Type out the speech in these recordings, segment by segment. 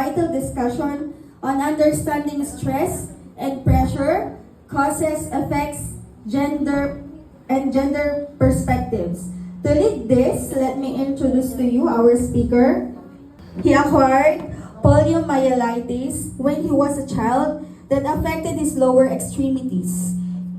vital discussion on understanding stress and pressure, causes, effects, gender perspectives. To lead this, let me introduce to you our speaker. He acquired poliomyelitis when he was a child that affected his lower extremities.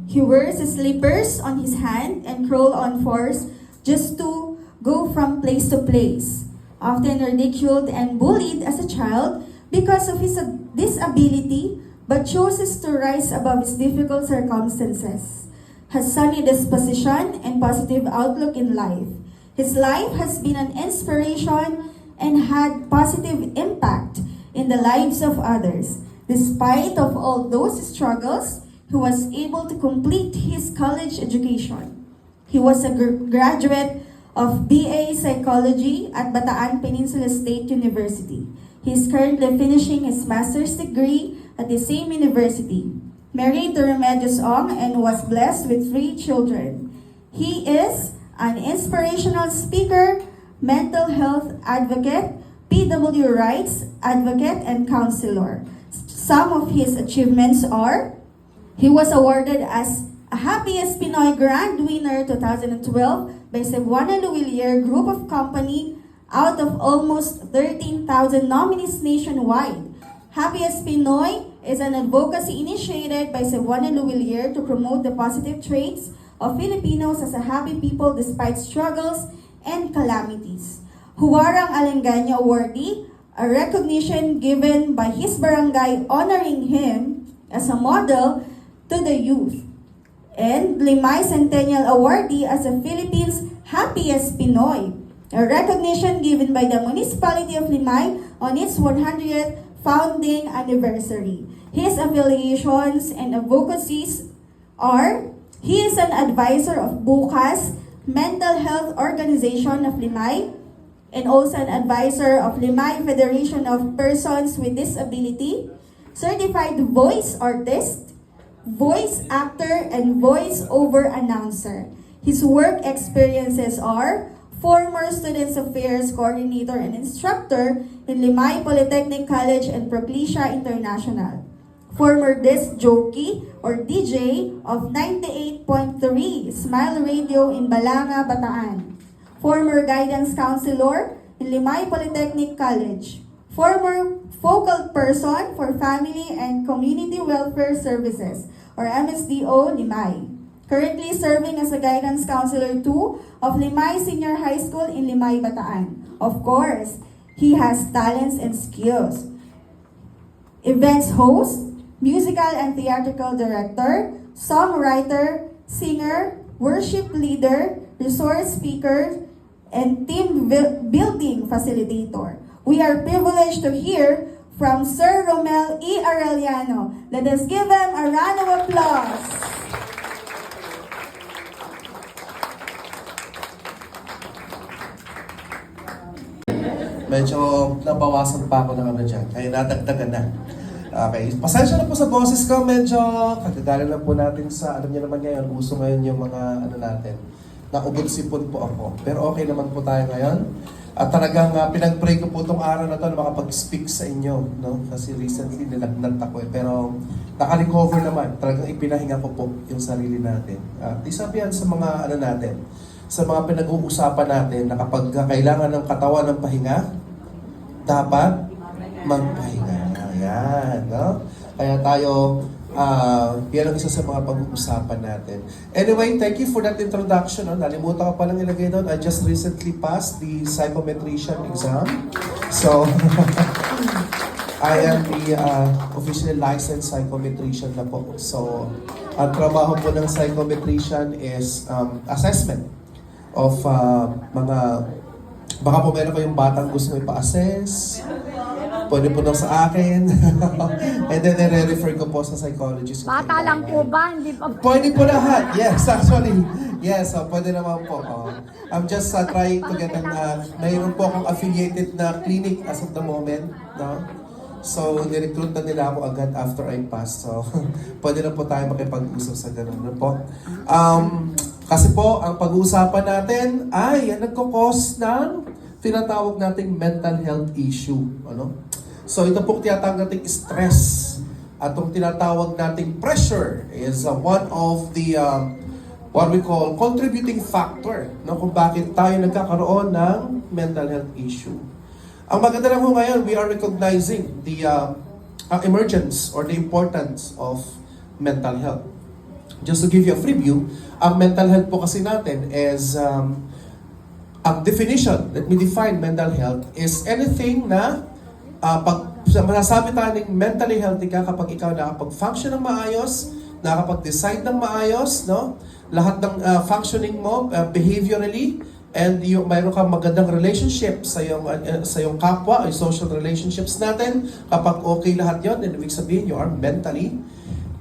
He wears slippers on his hand and crawl on fours just to go from place to place. Often ridiculed and bullied as a child because of his disability, but chooses to rise above his difficult circumstances. Has sunny disposition and positive outlook in life. His life has been an inspiration and had positive impact in the lives of others. Despite of all those struggles, he was able to complete his college education. He was a graduate of BA Psychology at Bataan Peninsula State University. He is currently finishing his master's degree at the same university. Married to Remedios Ong and was blessed with 3 children. He is an inspirational speaker, mental health advocate, PW rights advocate, and counselor. Some of his achievements are: he was awarded as a Happiest Pinoy Grand Winner 2012 by Cebuana Luwilier Group of Company out of almost 13,000 nominees nationwide. Happiest Pinoy is an advocacy initiated by Cebuana Luwilier to promote the positive traits of Filipinos as a happy people despite struggles and calamities. Huwarang Alengaño Awardee, a recognition given by his barangay honoring him as a model to the youth. And Limay Centennial Awardee as a Philippines Happiest Pinoy, a recognition given by the Municipality of Limay on its 100th founding anniversary. His affiliations and advocacies are: he is an advisor of Bukas Mental Health Organization of Limay, and also an advisor of Limay Federation of Persons with Disability, certified voice artist, voice actor, and voice-over announcer. His work experiences are: former Students Affairs Coordinator and Instructor in Limay Polytechnic College and Proclesia International. Former disc jockey or DJ of 98.3 Smile Radio in Balanga, Bataan. Former guidance counselor in Limay Polytechnic College. Former focal person for Family and Community Welfare Services or MSDO Limay. Currently serving as a guidance counselor 2 of Limay Senior High School in Limay, Bataan. Of course, he has talents and skills. Events host, musical and theatrical director, songwriter, singer, worship leader, resource speaker, and team building facilitator. We are privileged to hear from Sir Romel E. Arellano. Let us give him a round of applause. Medyo nabawasan pa ako ng ano dyan, kaya nadagdagan na. Okay, pasensya na po sa boses ko, medyo kagagaling lang po natin sa, alam niyo naman ngayon, uso ngayon yung mga ano natin, naubod-sipon po ako. Pero okay naman po tayo ngayon. At talagang pinag-pray ko po itong araw na ito na makapag-speak sa inyo, no? Kasi recently nilagnat ako eh. Pero naka-recover naman. Talagang ipinahinga ko po yung sarili natin. At isa yan sa mga ano natin, sa mga pinag-uusapan natin na kapag kailangan ng katawan ng pahinga, dapat magpahinga. Ayan, no? Kaya tayo, yan ang isa sa mga pag-uusapan natin. Anyway, thank you for that introduction. No? Nalimutan ko palang ilagay doon. I just recently passed the psychometrician exam. So, I am the officially licensed psychometrician na po. So, ang trabaho po ng psychometrician is assessment of mga, baka po meron kayong batang gusto mo ipa-assess, pwede po daw sa akin. And then, nire-refer ko po sa psychologist. Bata lang po ba? Hindi pa. Pwede po lahat. Yes, actually. Yes, so pwede naman po. I'm just trying to get mayroon po akong affiliated na clinic as of the moment. No? So, nirecruit na nila ako agad after I passed. So, pwede na po tayo makipag-usap sa ganun. No po? Kasi po, ang pag-uusapan natin ay nagkakos ng tinatawag nating mental health issue. Ano? So ito pong tinatawag nating stress at itong tinatawag nating pressure is one of the what we call contributing factor no, kung bakit tayo nagkakaroon ng mental health issue. Ang maganda lang po ngayon, we are recognizing the emergence or the importance of mental health. Just to give you a preview, ang mental health po kasi natin is ang definition, let me define mental health, is anything na pag masasabi tayo ng mentally healthy ka kapag ikaw nakapag-function ng maayos, nakapag-decide ng maayos, no? Lahat ng functioning mo behaviorally, and yung mayroon kang magandang relationship sa yung kapwa, ay social relationships natin, kapag okay lahat yon, then ibig sabihin you are mentally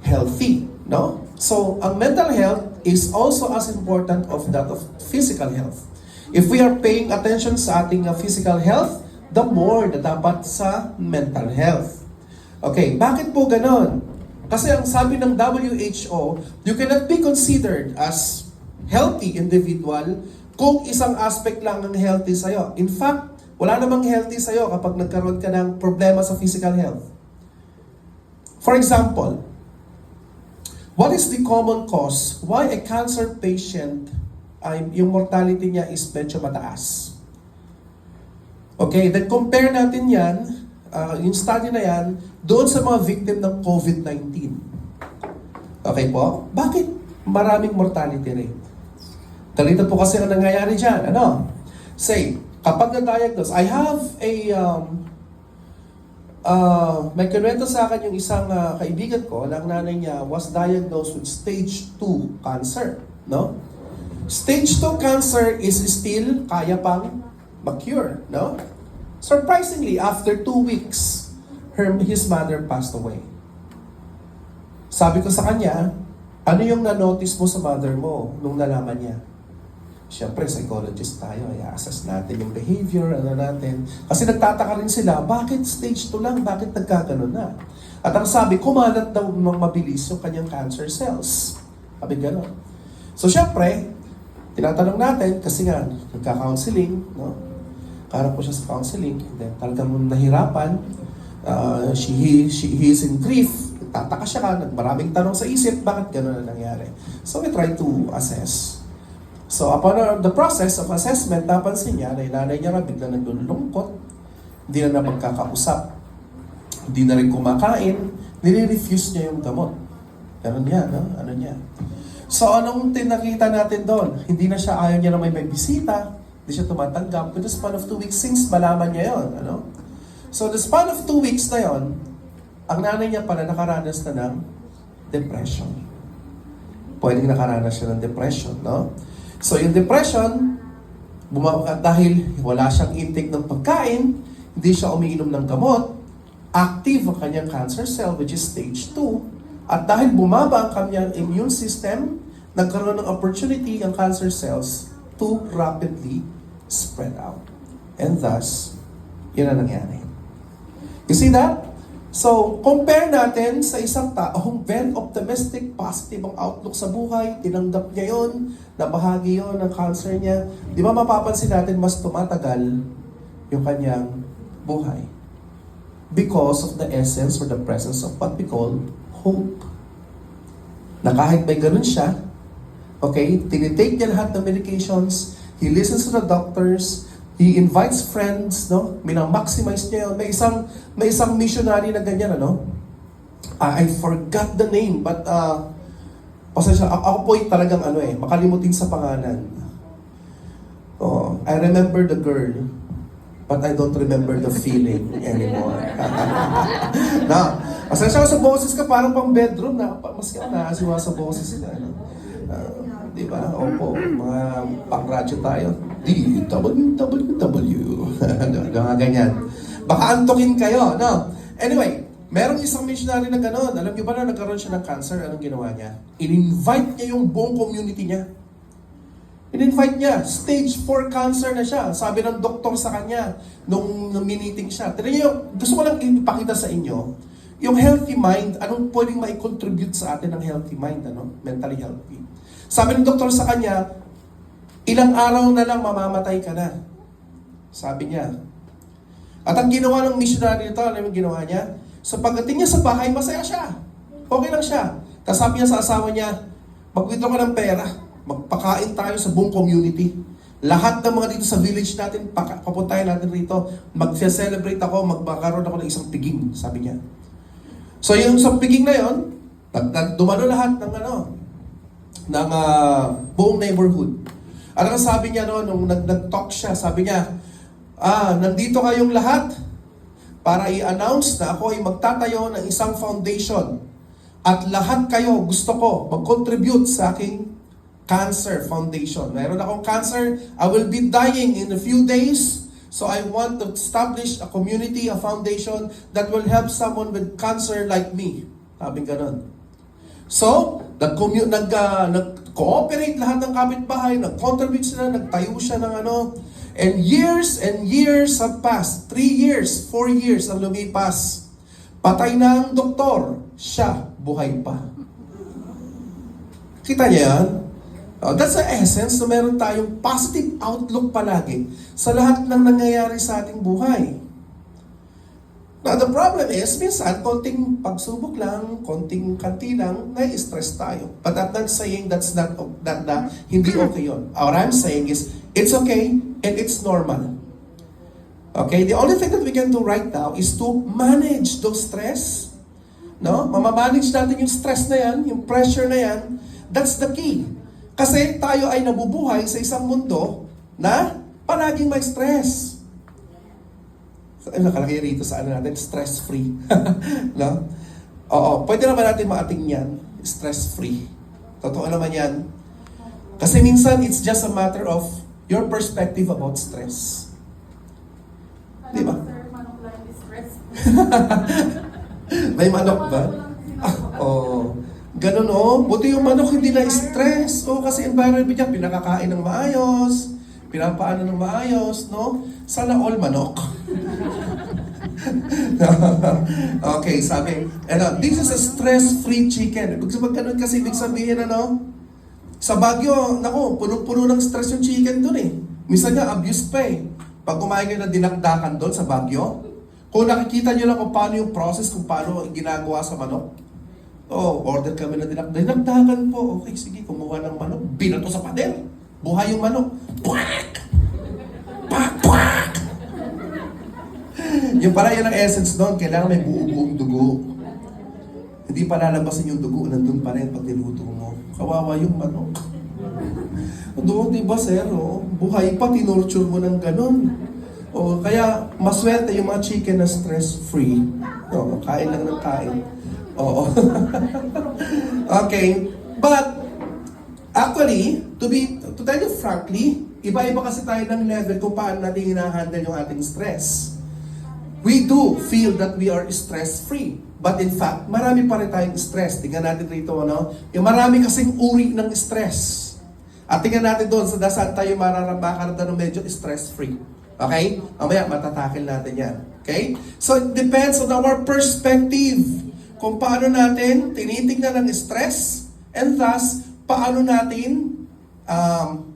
healthy, no? So, ang mental health is also as important of that of physical health. If we are paying attention sa ating physical health, the more na dapat sa mental health. Okay, bakit po ganon? Kasi ang sabi ng WHO, you cannot be considered as healthy individual kung isang aspect lang ang healthy sa'yo. In fact, wala namang healthy sa'yo kapag nagkaroon ka ng problema sa physical health. For example, what is the common cause why a cancer patient, yung mortality niya is medyo mataas? Okay, then compare natin yan, yung study na yan, doon sa mga victim ng COVID-19. Okay po? Bakit maraming mortality rate? Ganito po kasi ang nangyayari dyan. Ano? Say, kapag na-diagnose, I have a, may kinuwento sa akin yung isang kaibigan ko, na ang nanay niya was diagnosed with stage 2 cancer. No? Stage 2 cancer is still kaya pang ma-cure, no? Surprisingly, after 2 weeks, his mother passed away. Sabi ko sa kanya, ano yung na-notice mo sa mother mo nung nalaman niya? Siyempre, psychologist tayo, i-assess natin yung behavior, ano natin. Kasi nagtataka rin sila, bakit stage 2 lang? Bakit nagkaganon na? At ang sabi, kumalat daw ng mabilis yung kanyang cancer cells. Sabi gano'n. So, siyempre, tinatanong natin, kasi nga, nagka-counseling, no? Karap po siya sa counseling, then talagang nahirapan, he is in grief, tataka siya, maraming tanong sa isip, bakit gano'n na nangyari? So we try to assess. So upon the process of assessment, napansin niya na yung nanay niya bigla naglulungkot, hindi na magkakausap, hindi na rin kumakain, nire-refuse niya yung gamot. Ganun niya, no? Ano niya? So anong tinakita natin doon? Hindi na siya, ayaw niya na may bisita, hindi siya tumatanggap. With the span of 2 weeks, since malaman niya yon, ano? So the span of 2 weeks na yon, ang nanay niya pala nakaranas na ng depression. Pwedeng nakaranas siya ng depression, no? So yung depression, dahil wala siyang intake ng pagkain, hindi siya umiinom ng gamot, active ang kanyang cancer cell, which is stage 2, at dahil bumaba ang kanyang immune system, nagkaroon ng opportunity ang cancer cells to rapidly spread out. And thus, yun ang nangyari. You see that? So, compare natin sa isang taong very optimistic, positive ang outlook sa buhay, tinanggap niya yun, nabahagi yun ng cancer niya. Di ba mapapansin natin mas tumatagal yung kanyang buhay? Because of the essence or the presence of what we call hope. Na kahit may ganun siya, okay, tinitake niya lahat ng medications, he listens to the doctors, he invites friends, no? Minamaximize niya yun. May isang missionary na ganyan, ano? I forgot the name, but pasensya, ako po talagang makalimutin sa pangalan. Oh, I remember the girl, but I don't remember the feeling anymore. Na, pasensya sa boses ka, parang pang bedroom na, mas ka naasiwa sa boses ka, ano? Di ba? Opo, mga pang-radyo tayo. DWW. Mga ganyan. Baka antukin kayo, no? Anyway, merong isang missionary na gano'n. Alam niyo ba na nagkaroon siya ng cancer? Anong ginawa niya? In-invite niya yung buong community niya. In-invite niya. Stage 4 cancer na siya. Sabi ng doktor sa kanya nung meeting siya. Tignan niyo, gusto ko lang ipakita sa inyo, yung healthy mind, anong pwedeng ma-contribute sa atin ng healthy mind, ano? Mentally healthy. Sabi ng doktor sa kanya, ilang araw na lang mamamatay ka na. Sabi niya. At ang ginawa ng missionary nito, alam mo yung ginawa niya? Sa pagdating niya sa bahay, masaya siya. Okay lang siya. Tapos sabi niya sa asawa niya, mag-withdraw ka ng pera, magpakain tayo sa buong community. Lahat ng mga dito sa village natin, papuntahin natin rito. Mag-celebrate ako, magkakaroon ako ng isang piging, sabi niya. So yung sa piging na yon, dumalo lahat ng buong neighborhood. Ano ang sabi niya nung nag-talk siya, sabi niya, nandito kayong lahat para i-announce na ako ay magtatayo ng isang foundation. At lahat kayo gusto ko mag-contribute sa aking cancer foundation. Mayroon akong cancer, I will be dying in a few days. So I want to establish a community, a foundation that will help someone with cancer like me. Sabi ganon. So, nag-cooperate lahat ng kapitbahay, nag-contribute sila, nagtayo siya ng and years have passed. 3 years, 4 years ang lumipas. Patay na ang doktor, siya buhay pa. Kita niya yan? That's the essence na meron tayong positive outlook palagi sa lahat ng nangyayari sa ating buhay. Now, the problem is, minsan, konting pagsubok lang, konting kanti lang, nai-stress tayo. But I'm not saying that hindi okay yun. What I'm saying is, it's okay and it's normal. Okay? The only thing that we can do right now is to manage those stress. No? Mamamanage natin yung stress na yan, yung pressure na yan. That's the key. Kasi tayo ay nabubuhay sa isang mundo na palaging may stress. Nakalagay rito sa natin, stress-free. No? Oo, pwede naman natin maating yan, stress-free. Totoo naman yan. Kasi minsan, it's just a matter of your perspective about stress. Di ba? May manok ba? Ganun buti yung manok hindi na stress. Kasi environment niya, pinakakain ng maayos, pinapaano ng maayos, no? Sana all manok. Okay, sabi, this is a stress-free chicken. Ganun kasi ibig sabihin, sa Baguio, punong-puno ng stress yung chicken dun eh. Minsan nga, abuse pa eh. Pag kumain kayo na dinakdakan doon sa Baguio, kung nakikita nyo lang kung paano yung process, kung paano ginagawa sa manok, order kami na dinakdakan po. Okay, sige, kumuha ng manok, binato sa pader. Buhay yung manok. Puwak! Pak! Yung pala yun ang essence doon, kailangan may buo-buong dugo. Hindi pa lalabasin yung dugo, nandun pa rin pag niluto mo. Kawawa yung manok. Doon, diba sir, buhay pa, tinurture mo ng ganun. Kaya maswerte yung mga chicken na stress-free. Kain lang ng kain. Oo. Okay. But, actually, to tell you frankly, iba-iba kasi tayo ng level kung paano natin hinahandle yung ating stress. We do feel that we are stress-free. But in fact, marami pa rin tayong stress. Tingnan natin rito, yung marami kasing uri ng stress. At tingnan natin doon sa saan tayo makaramdaman ng medyo stress-free. Okay? Mamaya, matatakil natin yan. Okay? So, it depends on our perspective. Kung paano natin tinitingnan ng stress, and thus, paano natin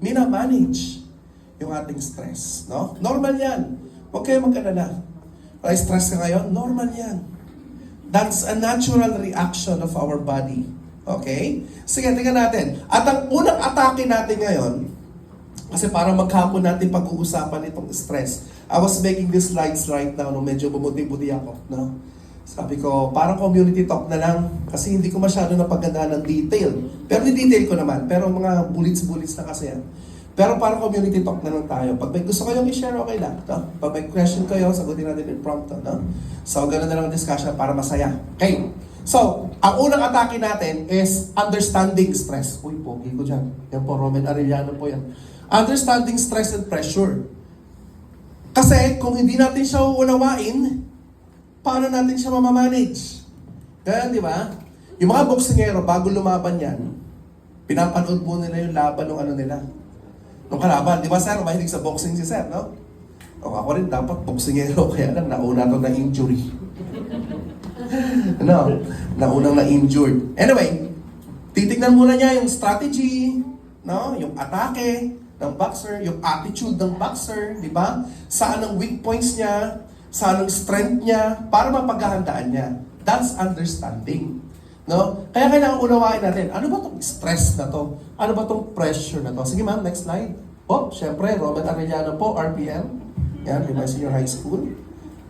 minamanage yung ating stress. No? Normal yan. Huwag kayo mag-alala. Ay, stress ka ngayon? Normal yan. That's a natural reaction of our body. Okay? Sige, tingnan natin. At ang unang atake natin ngayon, kasi parang maghapon natin pag-uusapan itong stress. I was making these slides right now nung medyo bumuti-buti ako. No? Sabi ko, parang community talk na lang kasi hindi ko masyado napagandaan ng detail. Pero ni-detail ko naman. Pero mga bullets-bullets na kasi yan. Pero parang community talk na lang tayo. Pag may gusto kayong i-share, okay lang. No? Pag may question kayo, sagutin natin impromptu. No? So, ganun na lang ang discussion para masaya. Okay. So, ang unang atake natin is understanding stress. Uy, pogi ko dyan. Yan po, Roman Arellano po yan. Understanding stress and pressure. Kasi, kung hindi natin siya uunawain, paano natin siya mamamanage? Kaya, di ba? Yung mga boksingero, bago lumaban yan, pinapanood po nila yung laban ng nila. Nung kalaban, di ba sir, mahilig sa boxing si sir, no? Ako rin dapat boksingero, kaya lang nauna to na injury. No? Naunang na-injured. Anyway, titignan muna niya yung strategy, no? Yung atake ng boxer, yung attitude ng boxer, di ba? Saan ang weak points niya? saan ang strength niya, para mapaghahandaan niya. That's understanding. No? Kaya kailangan unawain natin, ano ba itong stress na to? Ano ba itong pressure na to? Sige ma'am, next slide. Oh, syempre, Robert Arellano po, RPM. Yan, Limay Senior High School.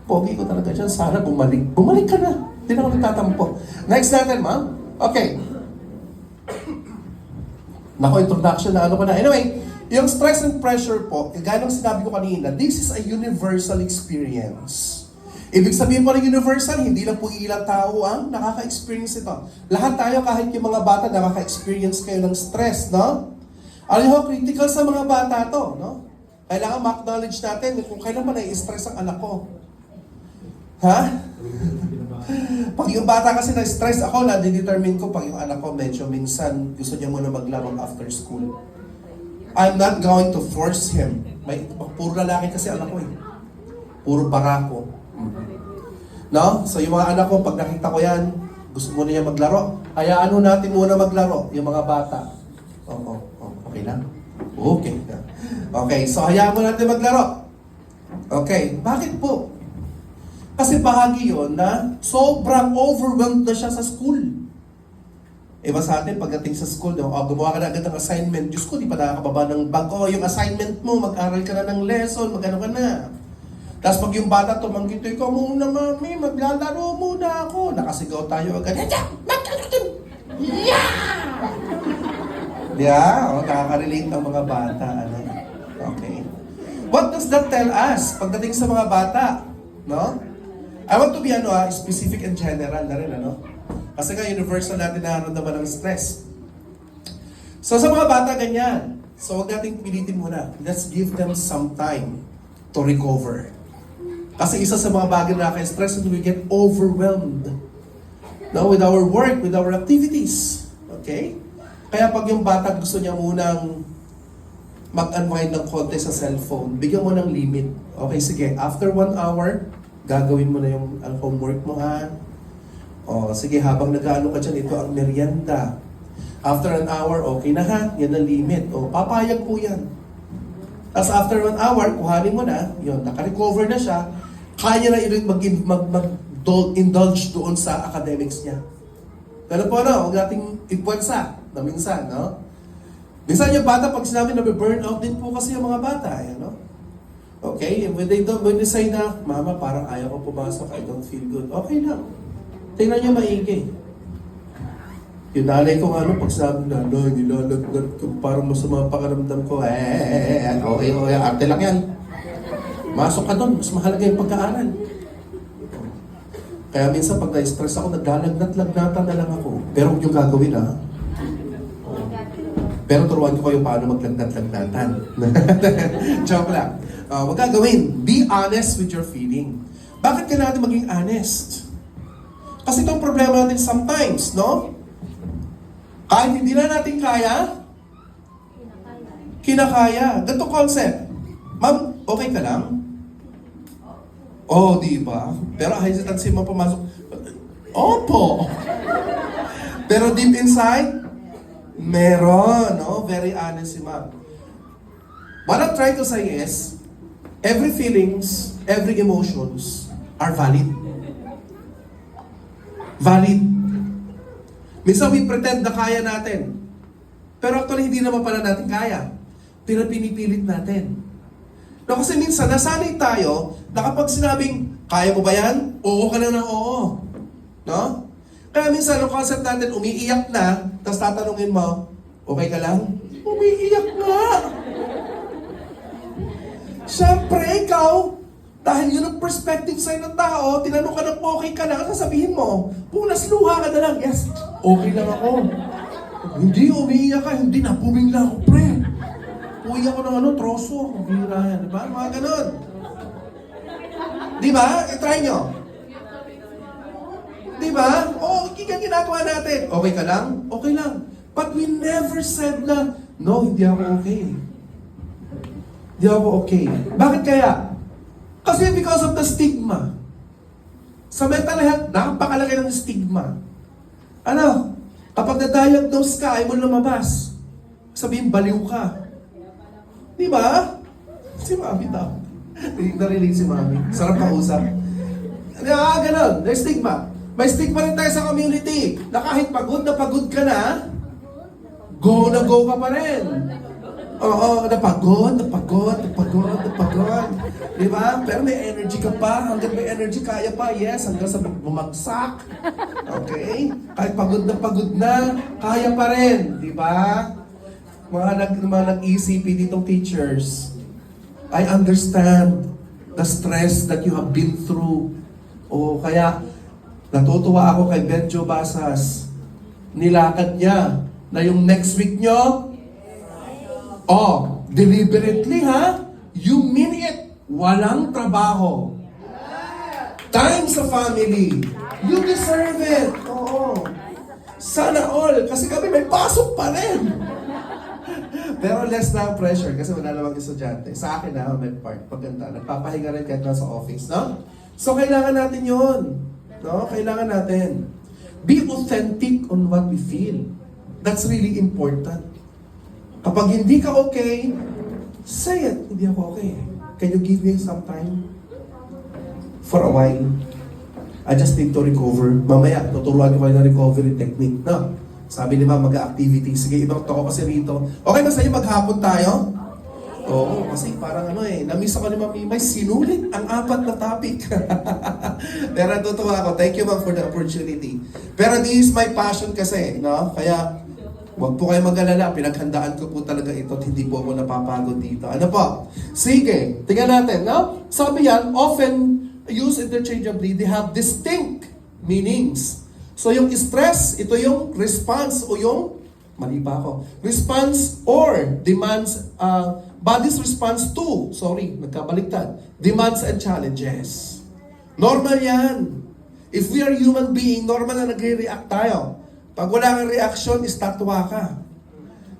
Pogi ko talaga dyan. Sana bumalik. Bumalik ka na. Hindi na ako nagtatampo. Next natin, ma'am. Okay. Nako, introduction na ano ko na. Anyway, yung stress and pressure po, gaya ng sinabi ko kanina, this is a universal experience. Ibig sabihin po ng universal, hindi lang po ilang tao ang nakaka-experience ito. Lahat tayo, kahit yung mga bata, nakaka-experience kayo ng stress, no? Alam mo, critical sa mga bata to, no? Kailangan ma-acknowledge natin kung kailan ba nai-stress ang anak ko. Ha? Pag yung bata kasi na-stress ako, na-determine ko pag yung anak ko medyo minsan gusto niya muna maglaro after school. I'm not going to force him. Puro lalaki kasi anak ko eh. Puro barako. No? So yung mga anak ko, pag nakita ko yan, gusto muna niya maglaro. Hayaan natin muna maglaro, yung mga bata. Oo, okay lang? Okay. Okay, so hayaan mo natin maglaro. Okay, bakit po? Kasi bahagi yon na sobrang overwhelmed na siya sa school. Iba sa atin, pagdating sa school, gumawa ka na agad ng assignment. Diyos ko, di pa nakakababa ng bag. Yung assignment mo, mag-aral ka na ng lesson, mag-ano ka na. Tapos pag yung bata tumanggi, ikaw muna, mami, maglalaro muna ako. Nakasigaw tayo agad. Yeah! Nakaka-relate ang mga bata. Ano? Okay. What does that tell us pagdating sa mga bata? No? I want to be specific and general na rin, ano? Kasi nga universal natin nararamdaman ng stress. So sa mga bata, ganyan. So huwag natin pilitin muna. Let's give them some time to recover. Kasi isa sa mga bagay na nakaka-stress is we get overwhelmed. No, with our work, with our activities. Okay? Kaya pag yung bata gusto niya munang mag-unwind ng konti sa cellphone, bigyan mo ng limit. Okay, sige. After 1 hour, gagawin mo na yung homework mo, ha? O, sige, habang nag-ano ka dyan, ito ang merienda. After an hour, okay na, ha? Yan ang limit. O, papayag po yan. Tapos after 1 hour, kuhanin mo na, yun, naka-recover na siya, kaya na mag-indulge doon sa academics niya. Pero po, huwag nating ipwansa na minsan, no? Minsan yung bata, pag sinabi na burnout din po kasi yung mga bata, no? Okay, when they say na, Mama, parang ayaw ko pumasok, I don't feel good. Okay lang. Tingnan niyo maigi. Yung nanay ko pag sabi na, nilalagnat ko, parang masama pakiramdam ko, okay, arte lang yan. Masok ka doon, mas mahalaga yung pagkaaral. Kaya minsan pag na-stress ako, naglalagnat-lagnatan na lang ako. Pero huwag yung gagawin, ha? Pero turuan ko kayo paano maglagnat-lagnatan. Joke lang. Huwag gagawin. Be honest with your feeling. Bakit ka natin maging honest? Kasi itong problema natin sometimes, no? Kahit hindi na natin kaya, kinakaya. Ganito concept. Ma'am, okay ka lang? Oh, di ba? Pero hesitancy mo pumasok. Opo! Pero deep inside, meron, no? Very honest si ma'am. What I'm trying to say is, every feelings, every emotions are valid. Valid. Minsan we pretend na kaya natin. Pero actually hindi naman pala natin kaya. Pero pinipilit natin. No, kasi minsan nasanay tayo na kapag sinabing, kaya mo ba yan? Oo ka na ng oo. No? Kaya minsan ang concept natin, umiiyak na, tapos tatanungin mo, okay ka lang? Umiiyak nga! Siyempre, ikaw, dahil yun ang perspective sa'yo ng tao, tinanong ka ng okay ka lang, sasabihin mo, punas luha ka na lang, yes, okay lang ako. Hindi, umiiyak ka, hindi na, bumingla ako, pre. Uwi ako ng troso, bira yan, diba? Mga ganon. Diba? I-try nyo. Diba? Oo, ginagawa natin. Okay ka lang? Okay lang. But we never said na, no, hindi ako okay. Hindi ako okay. Bakit kaya? Kasi because of the stigma. Sa mental health, napakalaki ng stigma. Ano? Kapag na-diagnose ka, ayaw mo lumabas. Sabihin, baliw ka. Di ba? Si mami daw. Narinig si mami. Sarap kausap. Ganon. May stigma. May stigma rin tayo sa community na kahit pagod na pagod ka na go ka pa rin. Oo, napagod. Diba? Pero may energy ka pa. Hanggang may energy, kaya pa. Yes, hanggang sa bumagsak. Okay? Kahit pagod na, kaya pa rin. Diba? Mga nag-ECP ditong teachers, I understand the stress that you have been through. O kaya, natutuwa ako kay Benjo Basas. Nilakad niya na yung next week nyo, deliberately ha, you mean it. Walang trabaho. Time sa family. You deserve it. Oo. Sana all. Kasi kami may pasok pa rin. Pero less na ang pressure kasi wala namang estudyante. Sa akin na, may part. Paganda. Nagpapahinga rin kahit nasa office, no? So, kailangan natin yun. No? Kailangan natin. Be authentic on what we feel. That's really important. Kapag hindi ka okay, say it. Hindi ako okay. Can you give me some time? For a while. I just need to recover. Mamaya, tuturuan ko kayo ng recovery technique. No? Sabi ni Ma'am, mag-activity. Sige, ibang toko kasi rito. Okay ba sa'yo maghapon tayo? Oo, kasi parang na-miss ako ni Ma'am Imay, sinulit ang 4 na topic. Pero natutuwa ako. Thank you, Ma'am, for the opportunity. Pero this is my passion kasi, no? Kaya, huwag po kayo mag-alala. Pinaghandaan ko po talaga ito at hindi po ako napapagod dito. Ano po? Sige, tingnan natin, no? Sabi yan, often used interchangeably, they have distinct meanings. So yung stress, ito yung response o yung, mali pa ako, response or demands, body's response to, nagkabaliktad, demands and challenges. Normal yan. If we are human being, normal na nagre-react tayo. Pag wala kang reaction, estatwa ka.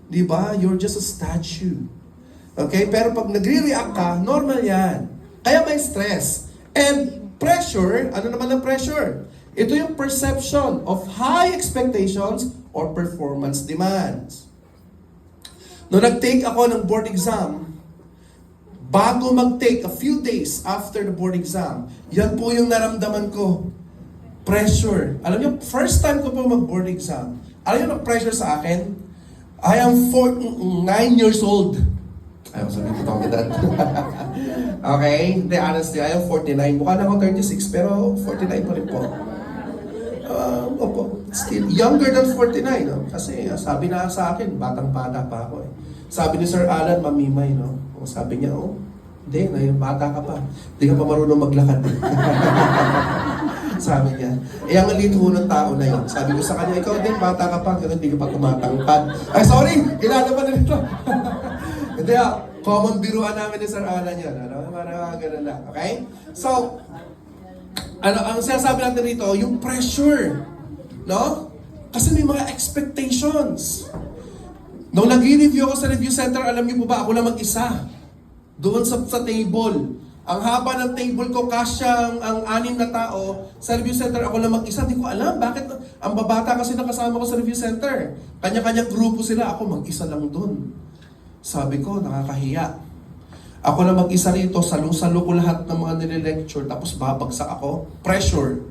Diba? You're just a statue. Okay? Pero pag nagre-react ka, normal yan. Kaya may stress. And pressure, ano naman ang pressure? Ito yung perception of high expectations or performance demands. Noong nag-take ako ng board exam, bago mag-take, a few days after the board exam, yan po yung naramdaman ko. Pressure. Alam niyo, first time ko po mag-board exam, alam niyo ang pressure sa akin? I am 9 years old. Ayaw, sabi ko itong edad. Okay? Hindi, honestly, I am 49. Mukha na ako 36, pero 49 pa rin po. Opo, still younger than 49, no? Kasi sabi na sa akin, batang-bata pa ako eh. Sabi ni Sir Alan, mamimay, no? O, sabi niya, hindi, bata ka pa. Hindi ka pa marunong maglakad. Sabi niya. Ang lito ng tao na yun. Sabi ko sa kanya, ikaw din, bata ka pa, pero hindi ka pa tumatangkad. Ay, sorry! Kilala pa na nito. Hindi, common biruan namin ni Sir Alan yun. Parang gano'n lang. Okay? So, ang sinasabi natin rito, yung pressure. No? Kasi may mga expectations. Nung nag-review ako sa review center, alam niyo po ba, ako lang mag-isa. Doon sa table. Ang haba ng table ko, kasya ang 6 na tao. Sa review center, ako lang mag-isa. Hindi ko alam, bakit? Ang babata kasi nakasama ko sa review center. Kanya-kanya grupo sila, ako mag-isa lang doon. Sabi ko, nakakahiya. Ako na mag-isa rito, salo-salo ko lahat ng mga nire-lecture, tapos babagsak ako. Pressure.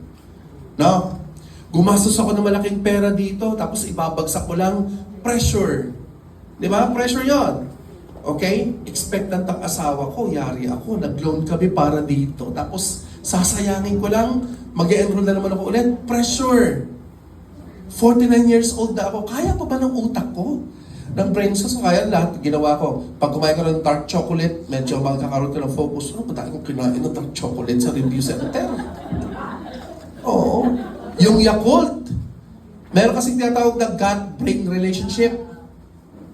No? Gumastos ako ng malaking pera dito, tapos ibabagsak ko lang. Pressure. Di ba? Pressure yon. Okay? Expectant ang asawa ko, yari ako, nag-loan kami para dito. Tapos, sasayangin ko lang, mag-e-enroll na naman ako ulit. Pressure. 49 years old na ako, kaya pa ba ng utak ko? Ng brain cells, kaya lahat ginawa ko. Pag kumain ka ng dark chocolate, medyo magkakaroon ka ng focus. Ano ba tayo kung kinain ng dark chocolate sa review center? Oo. Yung Yakult, meron kasing tinatawag na gut-brain relationship.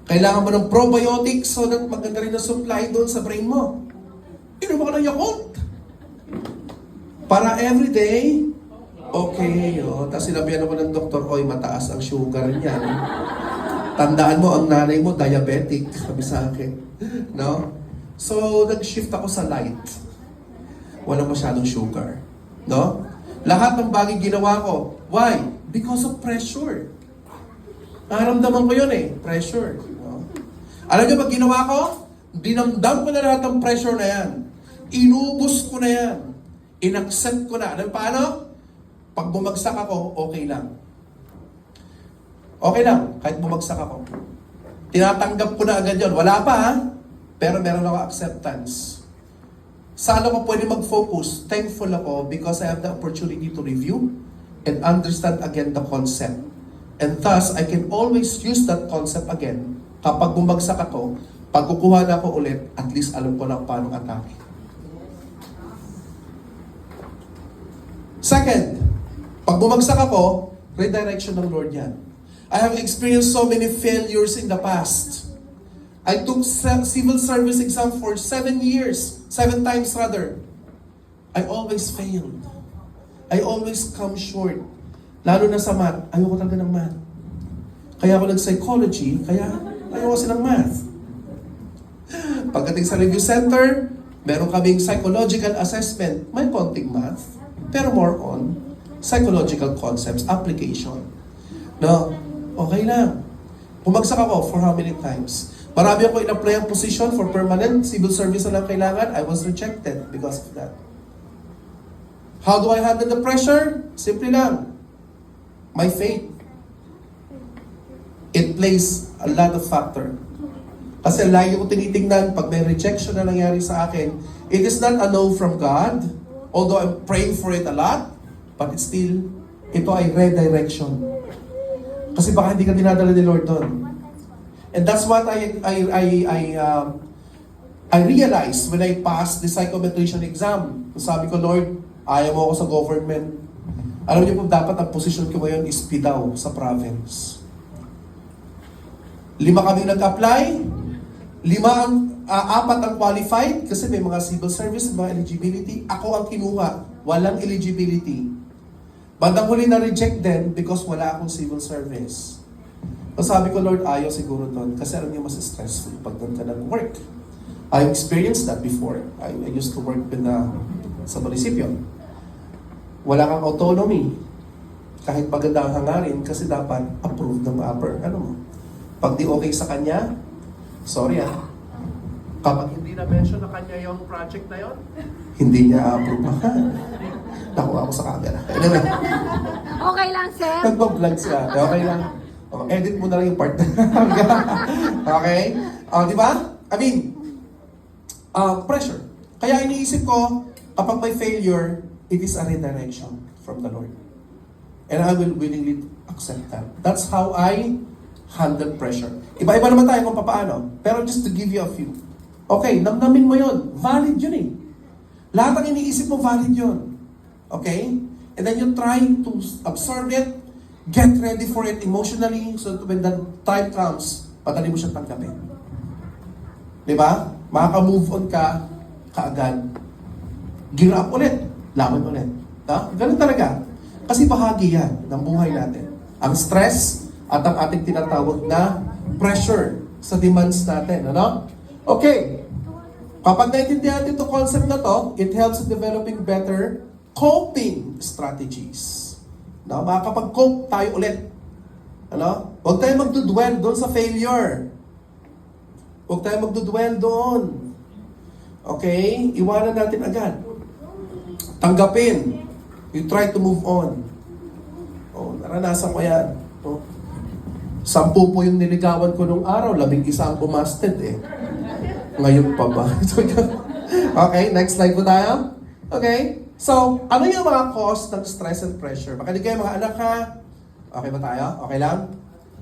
Kailangan mo ng probiotics so that maganda rin ang supply doon sa brain mo. Inom ako ng Yakult. Para everyday, okay. Tapos sinabihan ako ng doktor, mataas ang sugar niyan. Tandaan mo, ang nanay mo, diabetic, sabi sa akin. No? So, nag-shift ako sa light. Walang masyadong sugar. No? Lahat ng bagay ginawa ko. Why? Because of pressure. Naramdaman ko yun pressure. No? Alam niyo, pag ginawa ko, dinamdam ko na lahat ng pressure na yan. Inubos ko na yan. Inaccept ko na. Alam paano? Pag bumagsak ako, okay lang. Okay lang, kahit bumagsak ako. Tinatanggap ko na agad yun. Wala pa ha? Pero meron ako acceptance. Saan ako pwede mag-focus? Thankful ako because I have the opportunity to review and understand again the concept. And thus, I can always use that concept again. Kapag bumagsak ako, pag kukuha na ako ulit, at least alam ko na paano atake. Second, pag bumagsak ako, redirection ng Lord yan. I have experienced so many failures in the past. I took civil service exam for 7 years, 7 times rather. I always failed. I always come short. Lalo na sa math, ayoko talaga ng math. Kaya ako nag-psychology, kaya ayoko kasi ng math. Pagdating sa review center, meron kaming psychological assessment. May konting math, pero more on psychological concepts, application. No, okay lang. Bumagsak ako for how many times? Marami ako in-apply ang position for permanent civil service na lang kailangan. I was rejected because of that. How do I handle the pressure? Simple lang. My faith. It plays a lot of factor. Kasi lagi ko tinitingnan, pag may rejection na nangyari sa akin, it is not a no from God, although I'm praying for it a lot, but it's still, ito ay redirection. Kasi baka hindi ka dinadala ni Lord doon. And that's what I realized when I passed the psychometrician exam. Sabi ko, Lord, ayaw mo ako sa government. Alam niyo po, dapat ang position ko ngayon is PIDAW sa province. 5 kami nag-apply, 4 ang qualified, kasi may mga civil service, mga eligibility. Ako ang kinuha, walang eligibility. Bandang huli na-reject din because wala akong civil service. So sabi ko, Lord, ayaw siguro doon. Kasi alam niyo, mas stressful pag doon ka nag-work. I experienced that before. I used to work sa munisipyo. Wala kang autonomy. Kahit maganda ang hangarin, kasi dapat approved ng upper. Ano mo? Pag di okay sa kanya, sorry kapag hindi na-mention na kanya yung project na yon, hindi niya approve. Nakuha ko sa camera. Anyway. Okay lang, sir. Nagpa-vlog siya. Okay lang. Edit mo na lang yung part. Okay? Di ba? I mean, pressure. Kaya iniisip ko, kapag may failure, it is a redirection from the Lord. And I will willingly accept that. That's how I handle pressure. Iba-iba naman tayo kung paano. Pero just to give you a few. Okay, namnamin mo yun. Valid yun eh. Lahat ng iniisip mo, valid yun. Okay? And then you try to absorb it, get ready for it emotionally, so that when the time comes, madali mo siya tanggapin. Diba? Makaka-move on ka, kaagad. Gear up ulit, laban ulit. Ganun talaga. Kasi bahagi yan ng buhay natin. Ang stress at ang ating tinatawag na pressure sa demands natin. Ano? Okay. Kapag naintindihan natin itong concept na to, it helps in developing better coping strategies. No? Makakapag-cope tayo ulit. Ano? Huwag tayo magdudwell doon sa failure. Huwag tayo magdudwell doon. Okay? Iwanan natin agad. Tanggapin. You try to move on. Oh, naranasan ko yan. Oh. 10 po yung niligawan ko nung araw, 11 ang bumasted eh. Ngayon pa ba? Okay, next slide po tayo. Okay, so, ano yung mga cause ng stress and pressure? Makinig kayo mga anak ha? Okay ba tayo? Okay lang?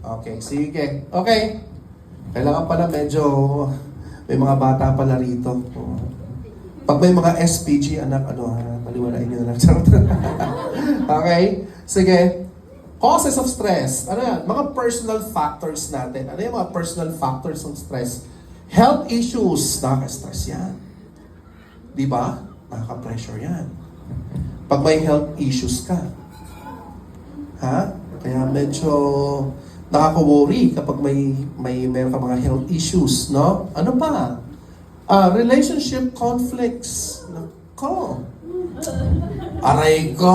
Okay, sige. Okay. Kailangan pala medyo may mga bata pala rito. Oh. Pag may mga SPG, anak, paliwalain nyo na lang. Okay, sige. Causes of stress. Ano yan? Mga personal factors natin. Ano yung mga personal factors ng stress? Health issues. Nakaka-stress yan. Di ba? Nakaka-pressure yan. Pag may health issues ka. Ha? Kaya medyo nakaka-worry kapag meron ka mga health issues, no? Ano pa? Relationship conflicts. Nako. Aray ko.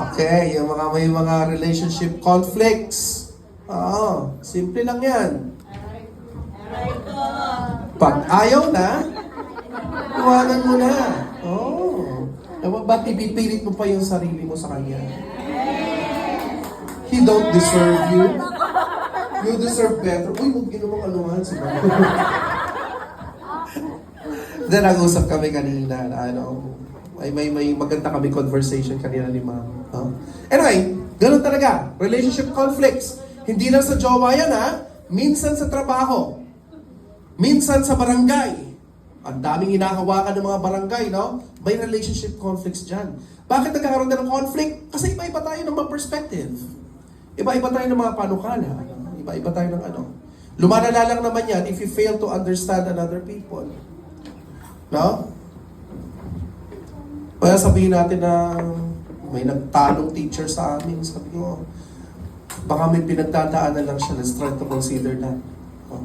Okay, yung may mga relationship conflicts. Simple lang yan. Pag ayaw na, Iwanan mo na. Oh. Ba't ipipilit mo pa yung sarili mo sa kanya? He don't deserve you. You deserve better. Uy, huwag ginawang anuhan si Mama. Then, nag-usap kami kanina na may maganda kami conversation kanina ni Ma'am. No? Anyway, ganun talaga. Relationship conflicts. Hindi lang sa jowa yan, ha? Minsan sa trabaho. Minsan sa barangay. Ang daming hinahawakan ng mga barangay, no? May relationship conflicts dyan. Bakit nagkakaroon na ng conflict? Kasi iba-iba tayo ng mga perspective. Iba-iba tayo ng mga panukala. Iba-iba tayo ng ano. Lumalala lang naman yan if you fail to understand another people. No? Kaya sabihin natin na may nagtalong teacher sa amin. Sabi ko, baka may pinagdadaanan lang siya. Let's try to consider that. Oh.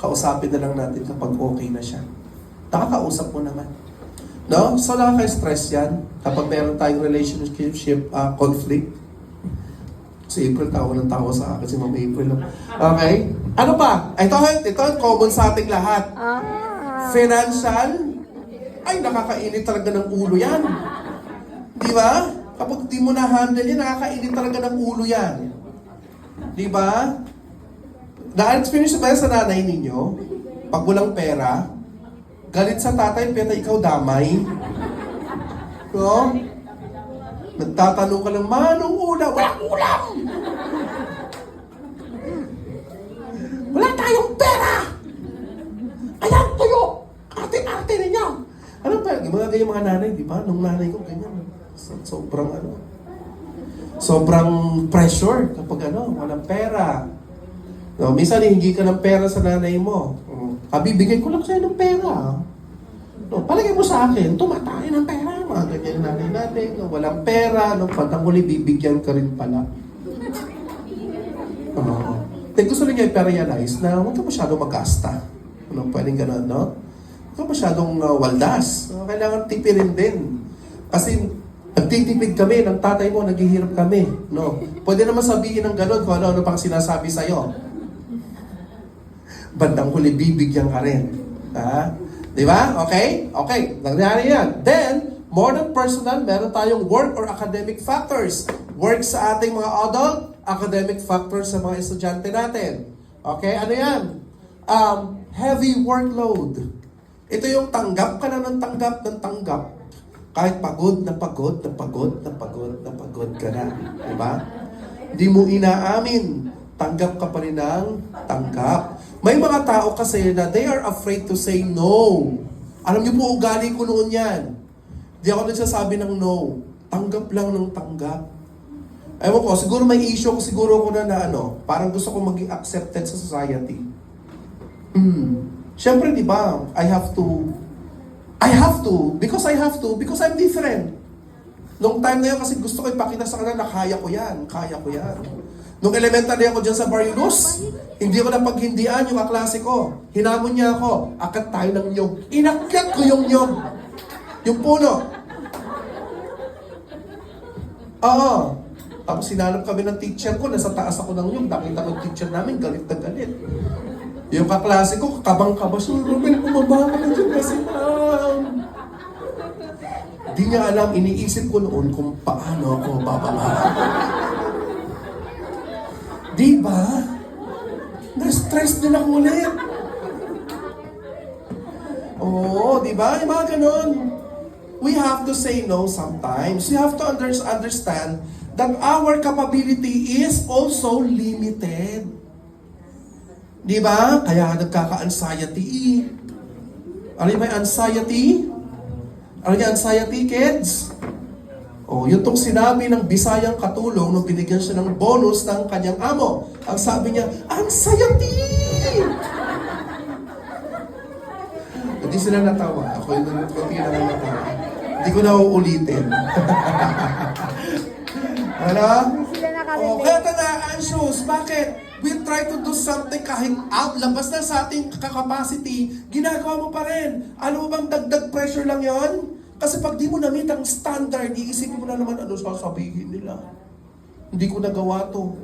Kausapin na lang natin kapag okay na siya. Nakakausap mo naman. No? So nakaka-stress yan kapag meron tayong relationship conflict. Si April, tawa ng tawa sa akin. Si Ma'am April. Okay? Ano pa? Ito ang common sa ating lahat. Financial. Ay, nakakainit talaga ng ulo yan. Di ba? Kapag di mo na-handle yan, nakakainit talaga ng ulo yan. Di ba? Na-experience ba sa nanay ninyo? Pag walang pera, galit sa tatay, pero ikaw damay. No? Nagtatanong ka lang, manong ulam? Walang ulam! Wala tayong pera! Ayan kayo! Ate-ate ninyo! Ano ba? Mga ganyan mga nanay, di ba? Nung nanay ko, ganyan. Sobrang pressure kapag walang pera. No, minsan hindi ka ng pera sa nanay mo. Kabibigay ko lang sa'yo ng pera. No, palagay mo sa akin, tumatay ng pera. Mga ganyan nanay natin. No, walang pera. No, pagtang huli, bibigyan ka rin pala. Gusto rin niya i-realize na huwag ka masyadong magkasta. Pwedeng gano'n, no? Huwag ka masyadong waldas. Kailangan tipirin din. Kasi nagtitipid kami ng tatay mo, naghihirap kami. No? Pwede naman sabihin ng gano'n kung ano pang sinasabi sa'yo. Bandang huli, bibigyan ka rin. Ha? Di ba? Okay? Okay. Nangyari yan. Then, more than personal, meron tayong work or academic factors. Work sa ating mga adult, academic factors sa mga estudyante natin. Okay? Ano yan? Heavy workload. Ito yung tanggap ka na ng tanggap. Kahit pagod na pagod ka na. Di ba? Hindi mo inaamin. Tanggap ka pa rin ng tanggap. May mga tao kasi na they are afraid to say no. Alam niyo po, ugali ko noon yan. Di ako nagsasabi ng no. Tanggap lang ng tanggap. Ewan ko, siguro may issue ko siguro ko na parang gusto ko maging accepted sa society. Siyempre, di ba, I have to, because I'm different. Nung time na yun, kasi gusto ko ipakita sa kanila na kaya ko yan. Nung elementary ako dyan sa Barrios, hindi ko napaghindian yung kaklase ko. Hinamon niya ako, akat tayo ng nyog. Inakyat ko yung nyog. Yung puno. Oo. Tapos sinanap kami ng teacher ko, nasa taas ako ng nyog. Nakita ko yung teacher namin, galit na galit. Yung kaklase ko, kabang-kaba siya. Ruben, bumaba ka na dyan kasi Di niya alam, iniisip ko noon kung paano ako bababa. Di ba? Na-stress din ako ulit. Oo, di ba? Yung mga ganun. We have to say no sometimes. We have to understand that our capability is also limited. Di ba? Kaya nagkaka-anxiety. Ano yung may anxiety? Ano yung anxiety, kids? Yun tong sinabi ng Bisayang Katulong nung binigyan siya ng bonus ng kanyang amo. Ang sabi niya, anxiety! Hindi sila natawa. Ako yung konti na lang natawa. Hindi ko na uulitin. Ano? Kaya anxious. Bakit? We try to do something kahit labas na sa ating capacity, ginagawa mo pa rin. Ano mo bang dagdag pressure lang yon? Kasi pag di mo na-meet ang standard, iisipin mo na naman ano sasabihin nila. Hindi ko nagawa to.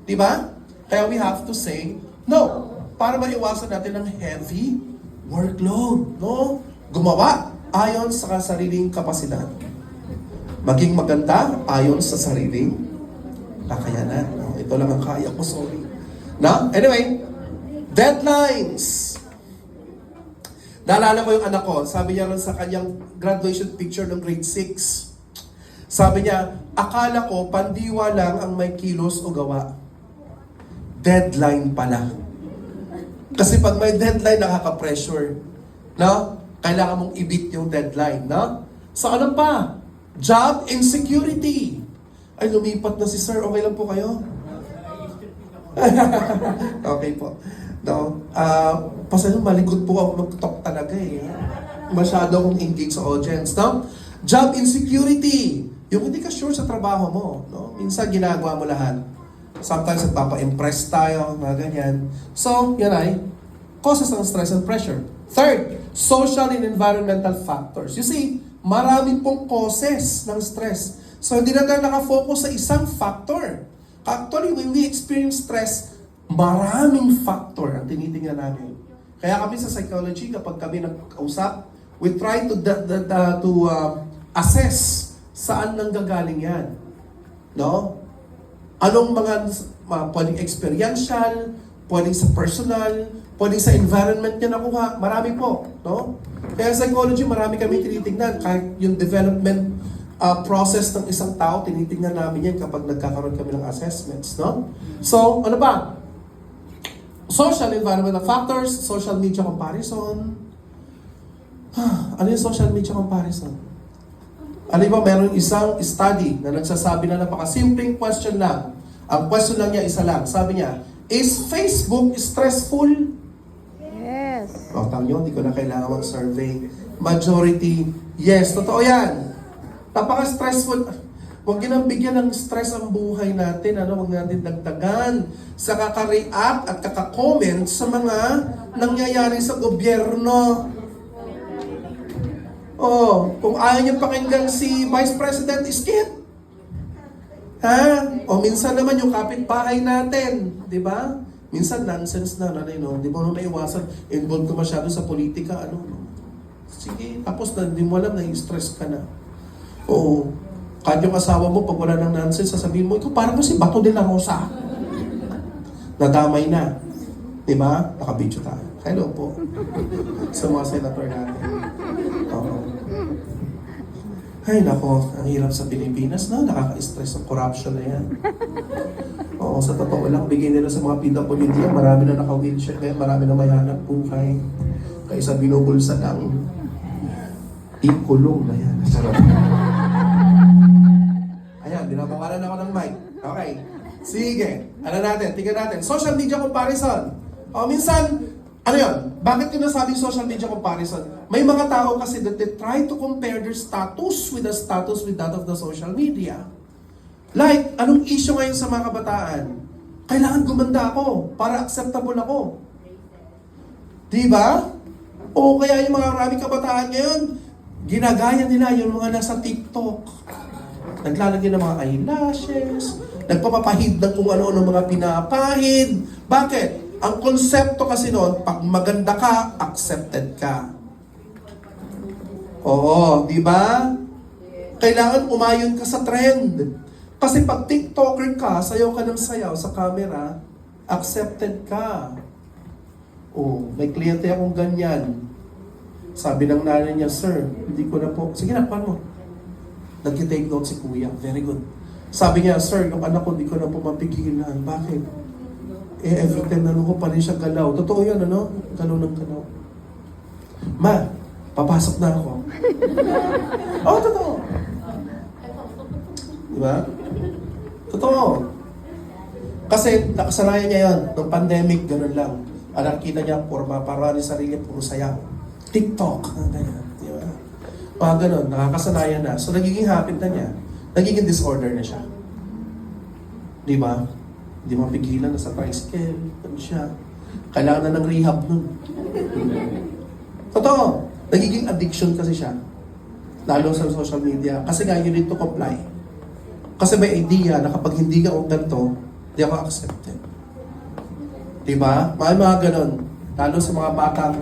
Di ba? Kaya we have to say no. Para maiwasan natin ng heavy workload. No? Gumawa ayon sa sariling kapasidad. Maging maganda ayon sa sariling kakayanan. No, ito lang ang kaya ko, sorry. No? Anyway, deadlines. Naalala ko yung anak ko, sabi niya rin sa kanyang graduation picture ng grade 6. Sabi niya, akala ko pandiwa lang ang may kilos o gawa. Deadline pala. Kasi pag may deadline, nakaka-pressure. No? Kailangan mong i-beat yung deadline. No? So ano pa? Job insecurity. Ay, lumipat na si sir. Okay lang po kayo? Okay po. No? Pasal malikot po ako mag-talk talaga eh. Masyado akong engage sa audience. No? Job insecurity. Yung hindi ka sure sa trabaho mo. No? Minsan ginagawa mo lahat. Sometimes nagpapa-impress tayo, mga ganyan. So, yan ay causes ng stress and pressure. Third, social and environmental factors. You see, maraming pong causes ng stress. So, hindi na tayo nakafocus sa isang factor. Actually, when we experience stress, maraming factor ang tinitingnan namin. Kaya kami sa psychology, kapag kami nag-usap, we try to assess saan nanggagaling yan. No? Anong mga pwedeng experiential, pwedeng sa personal, pwedeng sa environment niya nakuha. Marami po. No? Kaya sa psychology, marami kami tinitingnan. Kahit yung development process ng isang tao, tinitingnan namin yan kapag nagkakaroon kami ng assessments. No? So, ano ba? Social environmental factors, social media comparison. Ano yung social media comparison? Alam mo, meron isang study na nagsasabi na napakasimpleng question lang. Ang question lang niya, isa lang. Sabi niya, is Facebook stressful? Yes. O, tama nyo, hindi ko na kailangan mag-survey. Majority, yes, totoo yan. Napaka-stressful. Huwag ginang bigyan ng stress ang buhay natin. Huwag natin dagdagan sa kaka-react at kaka-comment sa mga nangyayari sa gobyerno. Kung ayaw niyo pakinggan si Vice President, skip. O minsan naman yung kapitbahay natin, di ba? Minsan nonsense na, di mo na iwasan, involved ka masyado sa politika, sige, tapos hindi mo alam, na-stress ka na. Kahit yung asawa mo, pag wala ng nonsense, sasabihin mo, ikaw parang si Bato de la Rosa. Nadamay na. Di ba? Naka-video tayo. Hello po. Sa mga senator natin. Ay, nako, ang hirap sa Pilipinas na, nakaka-stress ang corruption na yan. Sa totoo lang, bigay nila sa mga PWD, marami na naka-wheelchair, kaya marami na may hanap buhay. Kaysa binubulsa ng ikulong na yan. Ayan, binabawalan ako ng mic. Okay. Sige. Ano natin? Tingnan natin. Social media comparison. Minsan, ano yun? Bakit ko nasabing social media comparison? May mga tao kasi that they try to compare their status with the status with that of the social media. Like, anong issue ngayon sa mga kabataan? Kailangan gumanda ako para acceptable ako. Diba? O kaya yung mga maraming kabataan ngayon, ginagaya nila yung mga nasa TikTok. Naglalagay ng mga eyelashes, nagpapapahid ng kung ano-ano mga pinapahid. Bakit? Ang konsepto kasi noon, pag maganda ka, accepted ka. Di ba? Kailangan umayon ka sa trend. Kasi pag TikToker ka, sayaw ka ng sayaw sa camera, accepted ka. May kliyente akong ganyan. Sabi ng nanay niya, sir, hindi ko na po. Sige na, paano? Nag-take note si kuya. Very good. Sabi niya, sir, yung anak ko, hindi ko na po mapigilan. Bakit? Every time na ko pa rin siya galaw. Totoo yan, Galaw ng galaw. Ma, papasok na ako. Totoo. Diba? Totoo. Kasi nakasanayan niya yan. Nung pandemic, ganun lang. Alam, kita niya, para ni sarili, puro sayaw. TikTok. Ganyan. Diba? Mga ganun, nakakasanayan na. So, nagiging habit na niya. Nagiging disorder na siya. Diba? Hindi mapigilan na sa tricycle. Ano siya? Kailangan na ng rehab nun. Totoo. Nagiging addiction kasi siya. Lalo sa social media. Kasi nga, you need to comply. Kasi may idea na kapag hindi ka kung ganito, hindi ako accepted. Diba? May mga ganun. Lalo sa mga batang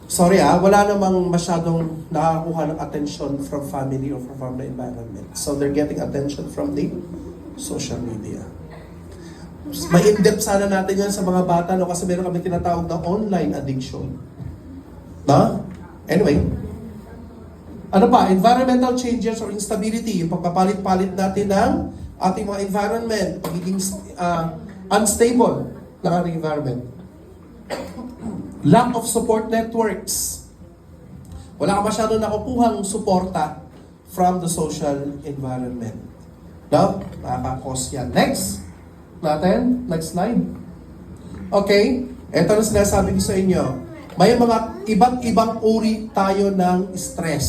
sorry wala namang masyadong nakakuha ng attention from family or from the environment. So they're getting attention from the social media. May in-depth sana natin yan sa mga bata, no? Kasi meron kami tinatawag na online addiction. No? Anyway, ano pa? Environmental changes or instability. Yung pagpapalit-palit natin ng ating mga environment, pagiging unstable ng ating environment. Lack of support networks. Wala ka masyadong nakukuhang suporta from the social environment. No? Nakaka-cause yan. Next slide. Okay, eto na sinasabi ko sa inyo. May mga iba't ibang uri tayo ng stress.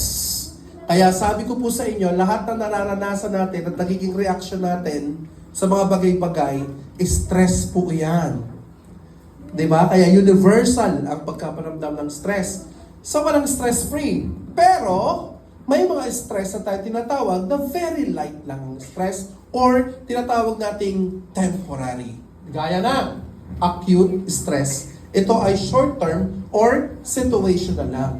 Kaya sabi ko po sa inyo, lahat na nararanasan natin at nagiging reaction natin sa mga bagay-bagay, stress po yan. Diba? Kaya universal ang pagkaparamdam ng stress. So walang stress-free. Pero, may mga stress na tayo tinatawag na very light lang ang stress or tinatawag nating temporary. Gaya na, acute stress. Ito ay short-term or situational lang.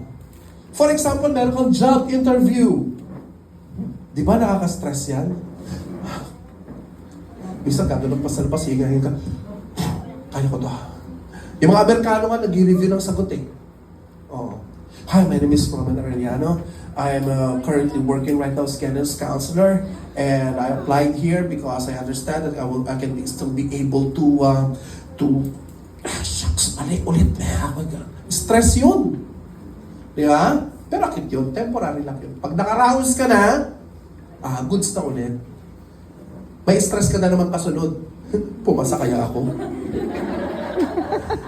For example, meron kang job interview. Di ba nakaka-stress yan? Bisa ka, doon pa sa labas, hingahin ka. Kaya ko to. Yung mga Amerikano nga, nag-review ng sagot eh. Oh. Hi, my name is Roman Arellano. I am currently working right now as guidance counselor, and I applied here because I understand that I can still be able to shucks, mali ulit stress yun. Di ba? Pero akit yun, temporary lang yun. Pag nakaraos ka na, goods na ulit. May stress ka na naman kasunod. Pumasa kaya ako?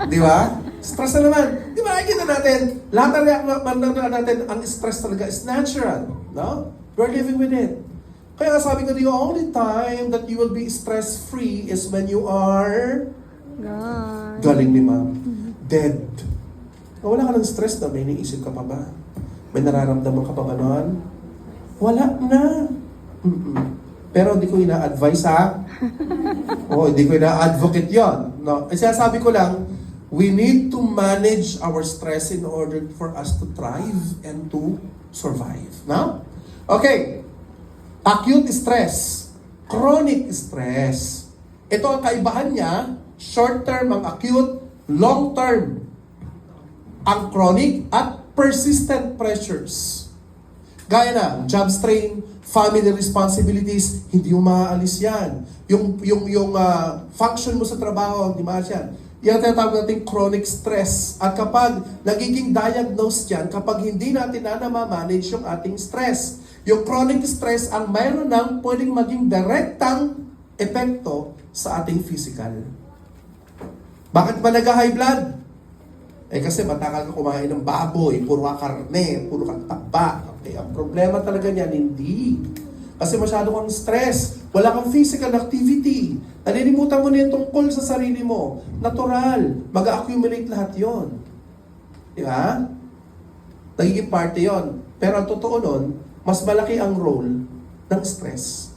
Di ba? Stress na naman. Di ba, nakikita natin, lahat ng natin, ang stress talaga is natural. No? We're living with it. Kaya sabi ko, the only time that you will be stress-free is when you are galing ni ma'am. Dead. Wala ka ng stress na, may iniisip ka pa ba? May nararamdaman ka pa ba noon? Wala na. Pero hindi ko ina-advise hindi ko ina-advocate yon. No? Kasi sabi ko lang, we need to manage our stress in order for us to thrive and to survive. No? Okay. Acute stress. Chronic stress. Ito ang kaibahan niya. Short-term ang acute, long-term ang chronic at persistent pressures. Gaya na, job strain, family responsibilities, hindi mo maaalis yan. Yung function mo sa trabaho, hindi maaalis yan. Yan ang tinatawag natin chronic stress. At kapag nagiging diagnosed yan, kapag hindi natin na manage yung ating stress. Yung chronic stress ang mayroon ng pwedeng maging direktang epekto sa ating physical. Bakit ba nag-high blood? Kasi matakal ka kumain ng baboy, puro ka karne, puro kang taba. Okay, ang problema talaga niyan, hindi. Kasi masyado kang stress, wala kang physical activity. Nalilimutan mo na yung tungkol sa sarili mo. Natural, mag-accumulate lahat yon. Di ba? Nagiging parte yon. Pero ang totoo nun, mas malaki ang role ng stress.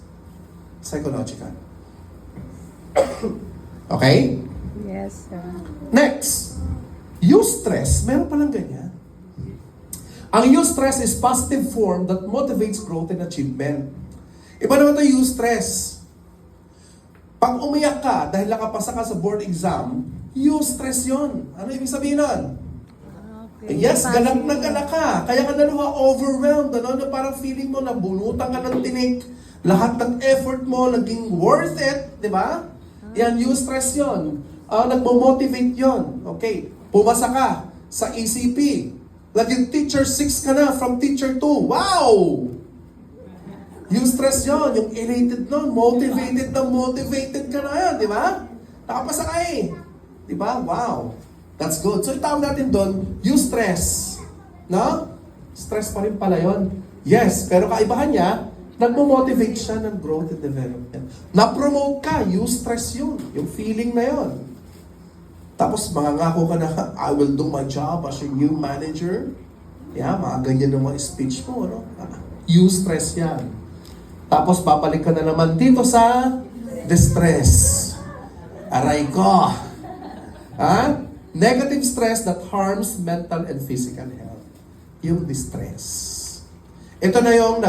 Psychological. Okay? Yes, sir. Next, eustress. Meron palang ganyan. Ang eustress is positive form that motivates growth and achievement. Iba naman ito eustress. Pag umiyak ka dahil nakapasa ka sa board exam, eustress yon. Ano ibig sabihin nun? Okay. Yes, galak na galak ka. Kaya ka naluha overwhelmed. Ano? Na parang feeling mo, nabunutan ka ng tinik. Lahat ng effort mo, naging worth it. Di ba? Yan, eustress yon. Nagmo-motivate yon. Okay. Pumasa ka sa ECP. Naging teacher 6 ka na from teacher 2. Wow! Eustress yon. Yung elated nun. Motivated ka na yan. Di ba? Nakapasa ka eh. Di ba? Wow. That's good. So itawag natin doon, eustress. No? Stress pa rin pala yon. Yes, pero kaibahan niya, nagmo-motivate siya ng growth and development. Na-promote ka, eustress yun. Yung feeling na yon. Tapos mangangako ka na, I will do my job as your new manager. Yeah, mga ganyan ng mga speech mo. No? Eustress yan. Tapos babalik ka na naman dito sa distress. Aray ko. Ha? Negative stress that harms mental and physical health. Yung distress. Ito na yung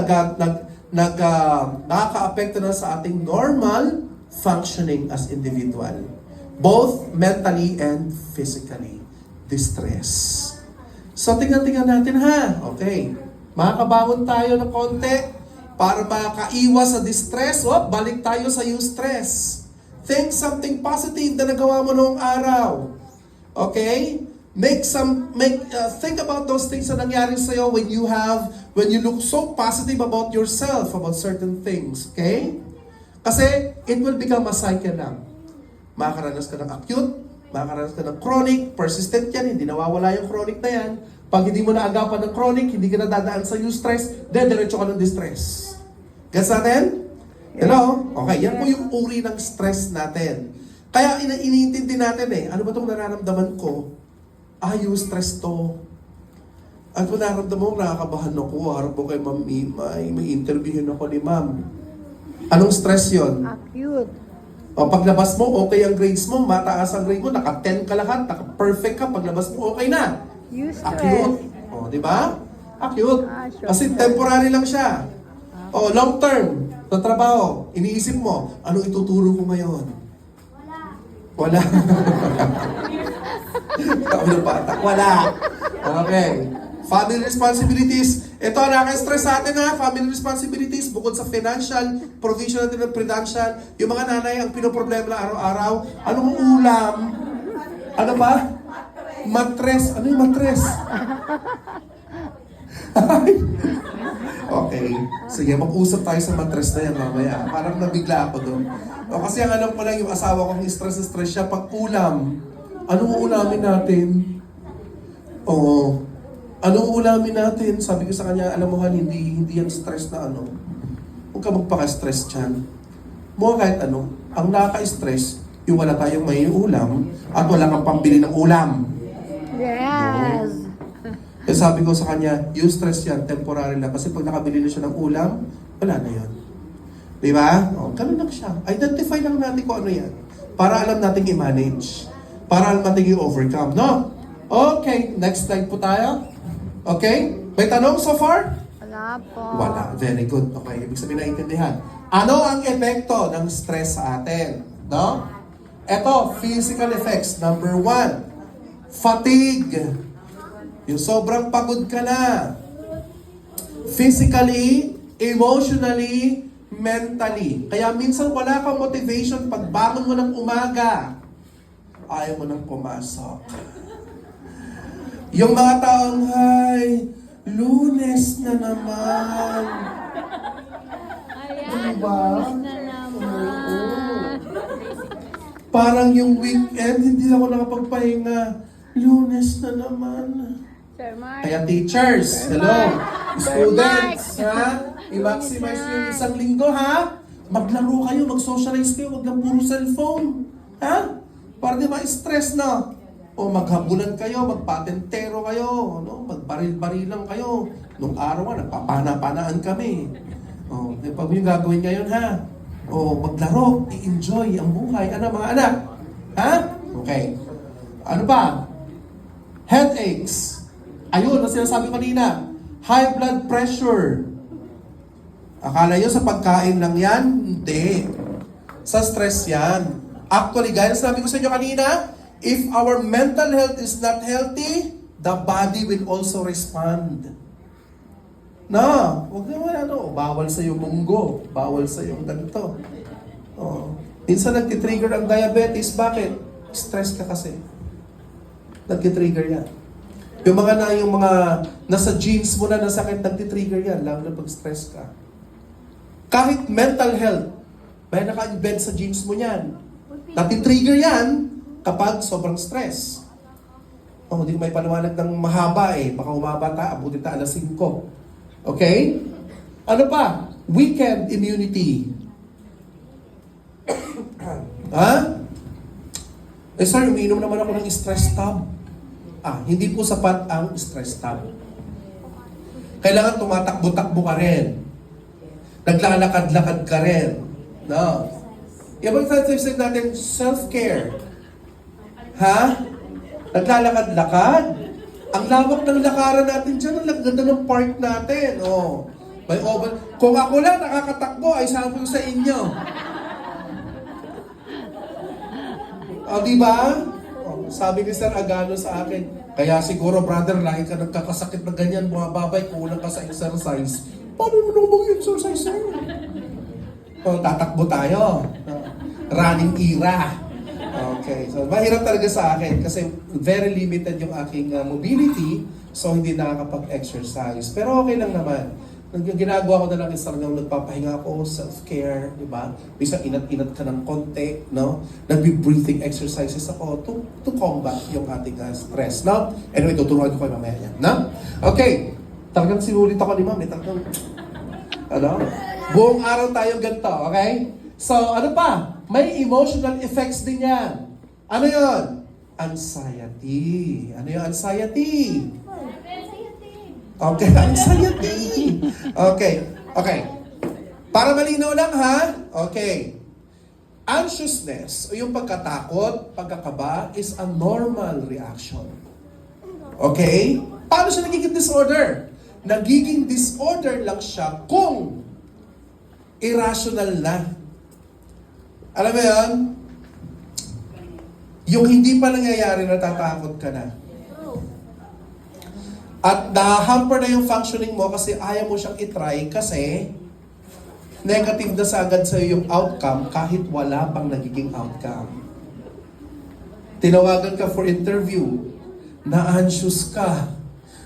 nakaka-apekto na sa ating normal functioning as individual. Both mentally and physically. Distress. So, tingnan natin ha. Okay. Makakabangon tayo ng konti para makaiwas sa distress. Balik tayo sa eustress. Think something positive na nagawa mo noong araw. Okay? Think about those things na nangyari sa'yo when you look so positive about yourself, about certain things. Okay? Kasi, it will become a cycle lang. Makakaranas ka ng acute, makakaranas ka ng chronic, persistent yan, hindi nawawala yung chronic na yan. Pag hindi mo naagapan ng chronic, hindi ka nadadaan sa eustress, diretso ka ng distress. Gets natin? Hello? Okay, yan po yung uri ng stress natin. Kaya iniintindi natin ano ba itong nararamdaman ko? Eustress to. Ano ba nararamdaman mo? Nakakabahan ako, harap ko kay Ma'am Imay, may interviewin ako ni Ma'am. Anong stress yon? Acute. O paglabas mo, okay ang grades mo, mataas ang grade mo, naka-10 ka lahat, naka-perfect ka, paglabas mo, okay na. Eustress. Acute. O, di ba? Acute. Sure. Kasi temporary lang siya. O, long term, sa trabaho, iniisip mo, ano ituturo ko ngayon? Wala. Tao ng bata. Wala. Okay. Family responsibilities. Ito, nakaka-stress sa atin ha. Family responsibilities, bukod sa financial, provision natin ng prudential, yung mga nanay, ang pinoproblema na araw-araw, anong ulam? Ano ba? Matres. Ano yung matres? Okay. Sige, mag-usap tayo sa matres na yan mamaya. Parang nabigla ako doon. O, kasi ang alam ko lang yung asawa kong stress siya pag ulam. Anong ulamin natin? Oo. Anong ulamin natin? Sabi ko sa kanya, alam mo Han, hindi yan stress na ano. Huwag ka magpaka-stress dyan. Mga kahit ano, ang nakaka-stress, yung wala tayong may ulam at wala kang pambili ng ulam. Yes. Eh sabi ko sa kanya, yung stress yan, temporary lang. Kasi pag nakabili na siya ng ulam, wala na yun. Di ba? O, ganun lang siya. Identify lang natin kung ano yan. Para alam natin i-manage. Para alam natin i-overcome. No? Okay, next slide po tayo. Okay? May tanong so far? Wala po. Wala. Very good. Okay, ibig sabihin naiintindihan. Ano ang epekto ng stress sa atin? No? Ito, physical effects. Number 1, fatigue. Yung sobrang pagod ka na. Physically, emotionally, mentally. Kaya minsan wala kang motivation pag bangon mo ng umaga. Ayaw mo nang pumasok. Yung mga taong, "Hay, Lunes na naman." Diba? Parang yung weekend, hindi ako nakapagpahinga. Lunes na naman. Sir Mark. Kaya teachers, hello, students, ha? I-maximize nyo yung isang linggo, ha? Maglaro kayo, mag-socialize kayo, wag lang puro cellphone. Ha? Para di ma-stress na. O maghabulan kayo, magpatentero kayo, no? Magbaril-barilang kayo. Nung araw nga, nagpapana-panaan kami. O, di pa yung gagawin ngayon, ha? O, maglaro, i-enjoy ang buhay. Ano, mga anak? Ha? Okay. Ano pa? Headaches. Ayun, na sinasabi kanina. High blood pressure. Akala nyo sa pagkain lang yan? Hindi. Sa stress yan. Actually, gaya na sinabi ko sa inyo kanina, if our mental health is not healthy, the body will also respond. Huwag naman bawal sa yung munggo, bawal sa yung ganito. Minsan nagtitrigger ang diabetes, bakit? Stress ka kasi. Nagtitrigger yan. Yung mga nasa genes mo na sakit, nagtitrigger yan, lalo na pag stress ka. Kahit mental health, may naka-embed sa genes mo yan. Nagtitrigger yan kapag sobrang stress. Hindi ko may paliwanag ng mahaba Baka humaba abutin ta alas 5. Okay? Ano pa? Weakened immunity. Ha? Sir, umiinom naman ako ng stress tab. Hindi po sapat ang stress tab. Kailangan tumatakbo-takbo ka rin. Naglalakad-lakad ka rin. No? Yung mga tips natin, self-care. Ha? Naglalakad-lakad. Ang lawak ng lakaran natin dyan. Ang ganda ng park natin. Oh. May oval. Kung ako lang nakakatakbo, ay sample sa inyo. O, di ba? O, sabi ni Sir Agano sa akin, kaya siguro, brother, lagi ka nagkakasakit na ganyan, bumababay, kulang ka sa exercise. Paano mo naman mag-exercise sa'yo? O, tatakbo tayo. Running era. Okay, so mahirap talaga sa akin kasi very limited yung aking mobility, so hindi nakakapag-exercise. Pero okay lang naman. Yung ginagawa ko na lang is talagang nagpapahinga ako, self-care, di ba? Bisa inat-inat ka ng konti, no? Nagbe-breathing exercises ako to combat yung ating stress, no? Anyway, tuturuan ko kayo mamaya yan, no? Okay, talagang sinulit ako ni Ma'am, talagang, ano? Buong araw tayo ganito, okay? So, ano pa? May emotional effects din yan. Ano yon? Anxiety. Ano yung anxiety? Okay, anxiety. Okay. Para malinaw lang ha? Okay. Anxiousness, o yung pagkatakot, pagkakaba, is a normal reaction. Okay? Paano siya nagiging disorder? Nagiging disorder lang siya kung irrational na. Alam mo yan? Yung hindi pa nangyayari, natatakot ka na. At nahamper na yung functioning mo kasi ayaw mo siyang itry kasi negative na sagad sa'yo yung outcome kahit wala pang nagiging outcome. Tinawagan ka for interview, na-anxious ka.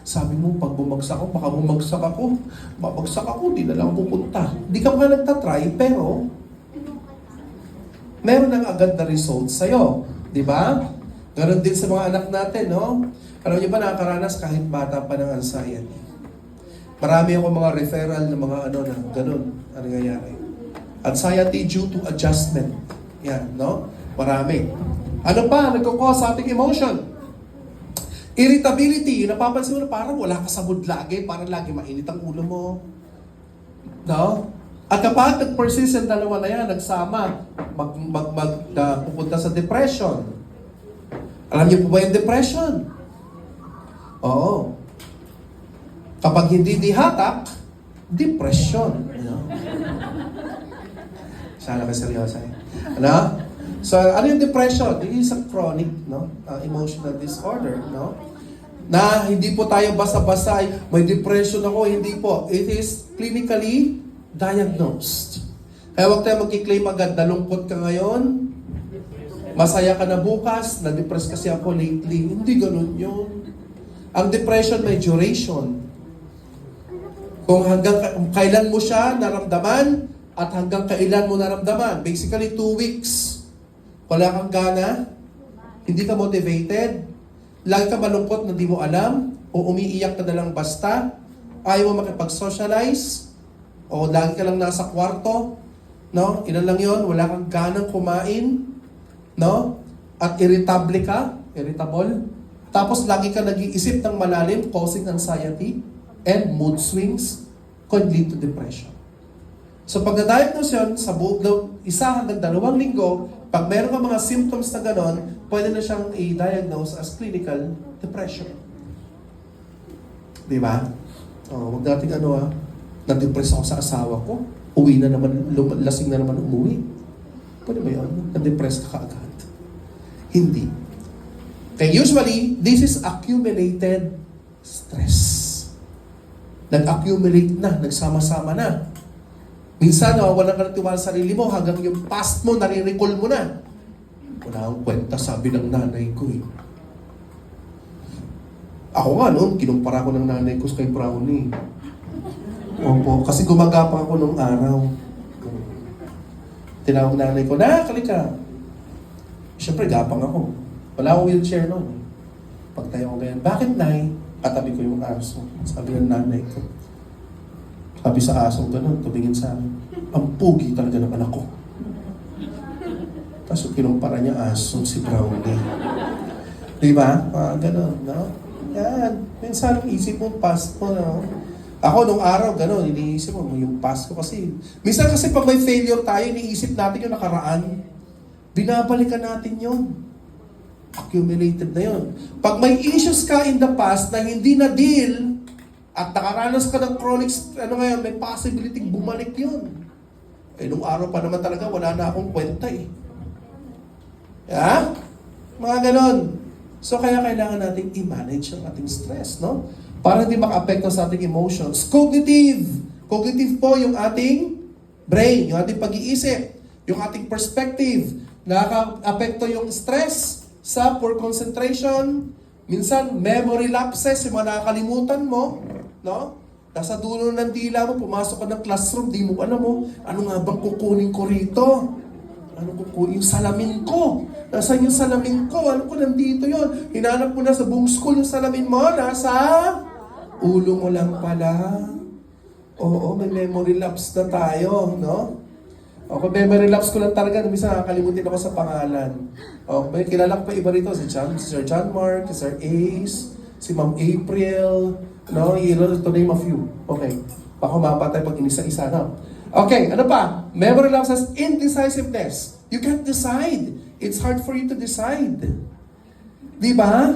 Sabi mo, pag bumagsak ako, baka bumagsak ako. Babagsak ako, di na lang pupunta. Di ka pa nagtatry, pero meron nang agad na results sa'yo. Di ba? Ganon din sa mga anak natin, no? Alam niyo ba, nakakaranas kahit bata pa ng anxiety. Marami ako mga referral ng mga ano na ganon. Ano nangyayari? Anxiety due to adjustment. Yan, no? Marami. Ano pa? Nagkukos sa ating emotion. Irritability. Napapansin mo na parang wala ka sa mood lagi. Parang lagi mainit ang ulo mo. No? At kapag nag-persist ang dalawa na yan, nagsama, pupunta sa depression. Alam niyo po ba yung depression? Oo. Kapag hindi dihatak, depression. Ano? Sana ka seryosa eh. Ano? So, ano yung depression? It is a chronic, no? Emotional disorder, no? Na hindi po tayo basta-basta may depression ako, hindi po. It is clinically diagnosed. Kaya huwag tayo magkiklaim agad, nalungkot ka ngayon, masaya ka na bukas, na-depress kasi ako lately. Hindi ganun yun. Ang depression may duration. Kung hanggang kailan mo siya naramdaman at hanggang kailan mo naramdaman. Basically, 2 weeks. Wala kang gana, hindi ka motivated, lagi ka malungkot na di mo alam, o umiiyak ka na lang basta, ayaw mo makipag-socialize, o lagi ka lang nasa kwarto, no? Ilan lang yon, wala kang ganang kumain, no? At irritable ka, irritable. Tapos lagi ka nag-iisip ng malalim, causing anxiety and mood swings could lead to depression. So pagka-diagnose yun, sa buong 1 hanggang 2 linggo, pag meron ka mga symptoms na gano'n, pwede na siyang i-diagnose as clinical depression. Di ba? Huwag natin na-depress ako sa asawa ko, uwi na naman, lasing na naman umuwi. Pwede ba yun? Na-depress ka kaagad. Hindi. Kaya usually, this is accumulated stress. Nag-accumulate na, nagsama-sama na. Minsan, wala ka ng tiwala sa sarili mo hanggang yung past mo, nare-recall mo na. Wala akong kwenta, sabi ng nanay ko eh. Ako nga noon, kinumpara ko ng nanay ko kay Brownie. Opo, kasi gumagapang ako nung araw. Tinawag nanay ko, kalika. Siyempre, gapang ako. Wala akong wheelchair noon. Pagtayo ko ganyan, bakit nay? Katabi ko yung aso. Sabi ng nanay ko. Sabi sa asong gano'n, tumingin sa amin. Ang pugi talaga ng anak ko. Tapos kinumpara niya asong si Brownie. Di ba? Gano'n, no? Yan. Minsan ang isip mo, past mo, no? Ako, nung araw, gano'n, iniisip mo, yung past ko kasi. Minsan kasi pag may failure tayo, iniisip natin yung nakaraan. Binabalikan natin yun. accumulated na yun. Pag may issues ka in the past na hindi na deal, at nakaranas ka ng chronic, ngayon, may possibility bumalik yun. Eh, nung araw pa naman talaga, wala na akong kwenta eh. Yeah? Mga ganon. So, kaya kailangan natin i-manage ang ating stress, no? Para hindi maka-apekto sa ating emotions. Cognitive. Cognitive po yung ating brain, yung ating pag-iisip, yung ating perspective. Nakaka-apekto yung stress sa poor concentration. Minsan, memory lapses, yung mga nakakalimutan mo, no? Nasa dulo ng dila mo, pumasok ka ng classroom, di mo alam mo, ano nga bang kukunin ko rito? Ano kukunin? Yung salamin ko. Nasaan yung salamin ko? Ano ko nandito yon? Hinanap mo na sa buong school yung salamin mo. Nasa ulo mo lang pala. Oo, may memory lapse na tayo, no? Okay, memory lapse ko lang talaga. Minsan nakakalimutin ako sa pangalan. Okay, kilala ko pa iba rito. Si Sir John Mark, si Sir Ace, si Ma'am April, no? To name a few. Okay. Baka mapatay pag inisa-isa, no? Okay, ano pa? Memory lapses, indecisiveness. You can't decide. It's hard for you to decide. Di ba?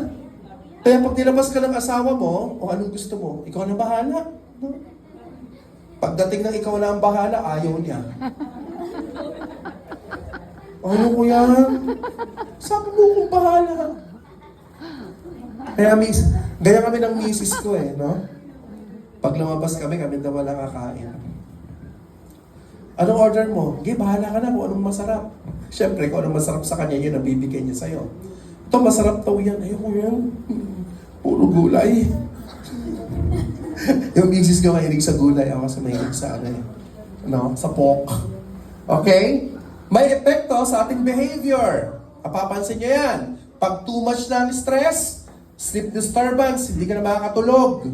Kaya pag nilabas ka ng asawa mo, o anong gusto mo, ikaw na bahala. No? Pagdating ng ikaw na ang bahala, ayaw niya. Ano ko yan? Sabi mo kung bahala. Gaya kami ng misis ko no? Pag lumabas kami daw walang kakain. Anong order mo? Okay, bahala ka na kung anong masarap. Siyempre, kung anong masarap sa kanya, yun ang bibigay niya sa'yo. Ito, masarap daw yan. Ayoko yan. Puro gulay. Yung misis ko mahilig sa gulay. Ako kasi mahilig sa sa pork. Okay? May epekto sa ating behavior. Napapansin niyo yan. Pag too much na ang stress, sleep disturbance, hindi ka na makakatulog.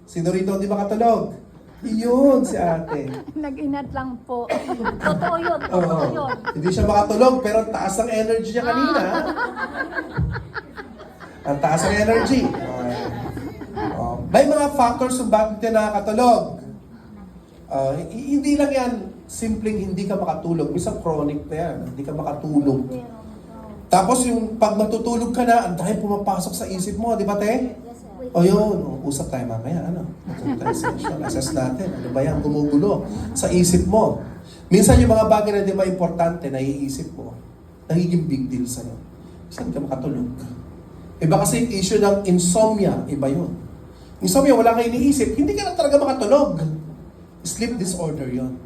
Sino rito hindi makatulog? Iyon, si ate. Nag-inat lang po. Totoo yun, totoo yun. Hindi siya makatulog, pero ang taas ng energy niya kanina. Ang taas ng energy. May mga factors kung bakit ka nakakatulog. Hindi lang yan simpleng hindi ka makatulog. Minsan chronic na yan. Hindi ka makatulog. Tapos yung pag matutulog ka na, ang dahil pumapasok sa isip mo, di ba te? O yun, usap tayo mamaya, assess natin, ano ba yan, gumugulo sa isip mo. Minsan yung mga bagay na di ba importante na iisip mo, nagiging big deal sa'yo. Saan ka makatulog? Iba kasi yung issue ng insomnia, iba yun. Insomnia, wala kang iniisip, hindi ka lang talaga makatulog. Sleep disorder yun.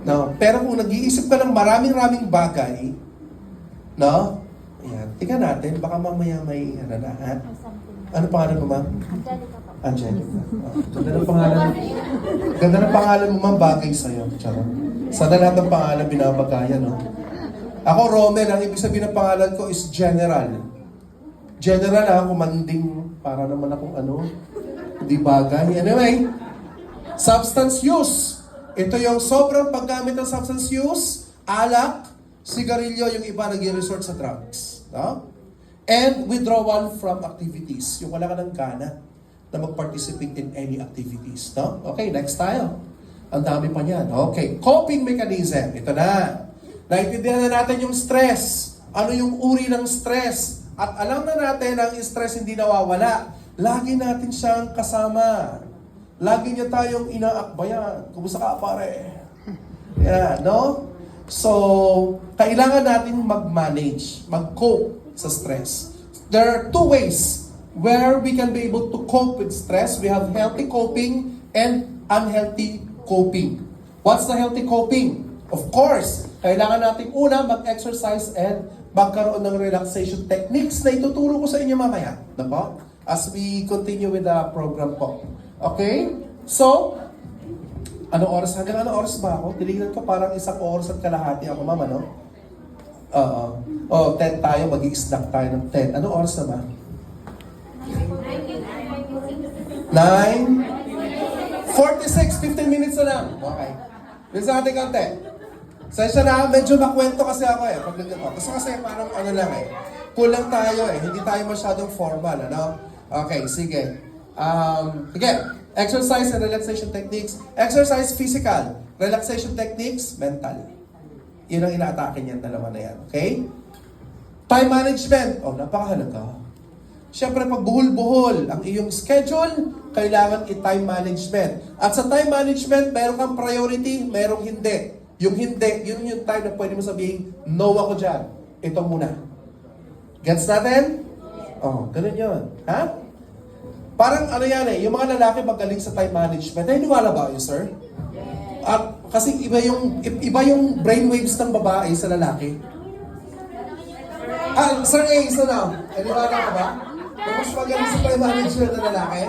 No? Pero kung nag-iisip ka ng maraming bagay, no? Ayan, tingnan natin, baka mamaya may Ano pangalan mo, ma'am? Angelica. Ganda ng pangalan. Ganda ng pangalan mo, ma'am, bagay sa'yo. Charot. Sana lahat ng pangalan binabagayan, no? Ako, Romel, ang ibig sabihin ng pangalan ko is General. General, kumanding, para naman akong hindi bagay. Anyway, substance use. Ito yung sobrang paggamit ng substance use, alak, sigarilyo, yung iba nag-resort sa drugs. No? And withdrawal from activities. Yung wala ka ng gana na mag-participate in any activities. No? Okay, next tayo. Ang dami pa niyan. Okay, coping mechanism. Ito na. Naintindihan na natin yung stress. Ano yung uri ng stress? At alam na natin ang stress hindi nawawala. Lagi natin siyang kasama. Lagi niya tayong inaakbayan. Kumusta ka, pare? Yeah, no? So, kailangan natin mag-manage, mag-cope sa stress. There are two ways where we can be able to cope with stress. We have healthy coping and unhealthy coping. What's the healthy coping? Of course, kailangan natin una mag-exercise and magkaroon ng relaxation techniques na ituturo ko sa inyo mamaya. Diba? As we continue with the program po. Okay? So, anong oras? Hanggang anong oras ba ako? Tinignan ko parang 1 oras at kalahati ako, mama, no? Oo. 10 tayo, mag-i-snack tayo ng 10. Anong oras na ba? 9:46, 15 minutes na lang. Okay. Bisa natin konti. Sensya na, medyo makwento kasi ako pag nandito. Gusto kasi parang lang kulang tayo hindi tayo masyadong formal, Okay, sige. Again, exercise and relaxation techniques. Exercise, physical. Relaxation techniques, mental. Yun ang ina-atake niyan, dalawa na yan. Okay? Time management. Napakahalaga. Siyempre, pag buhol-buhol ang iyong schedule, kailangan i-time management. At sa time management, meron kang priority, merong hindi. Yung hindi, yun yung time na pwede mo sabihin, no ako dyan. Ito muna. Gets natin? Ganun yun. Ha? Parang ano yan yung mga lalaki magaling sa time management. Naniniwala ba kayo, sir? Kasi iba yung brainwaves ng babae sa lalaki. Sir A, isa na. Naniniwala ka ba? Mas magaling sa time management ng lalaki?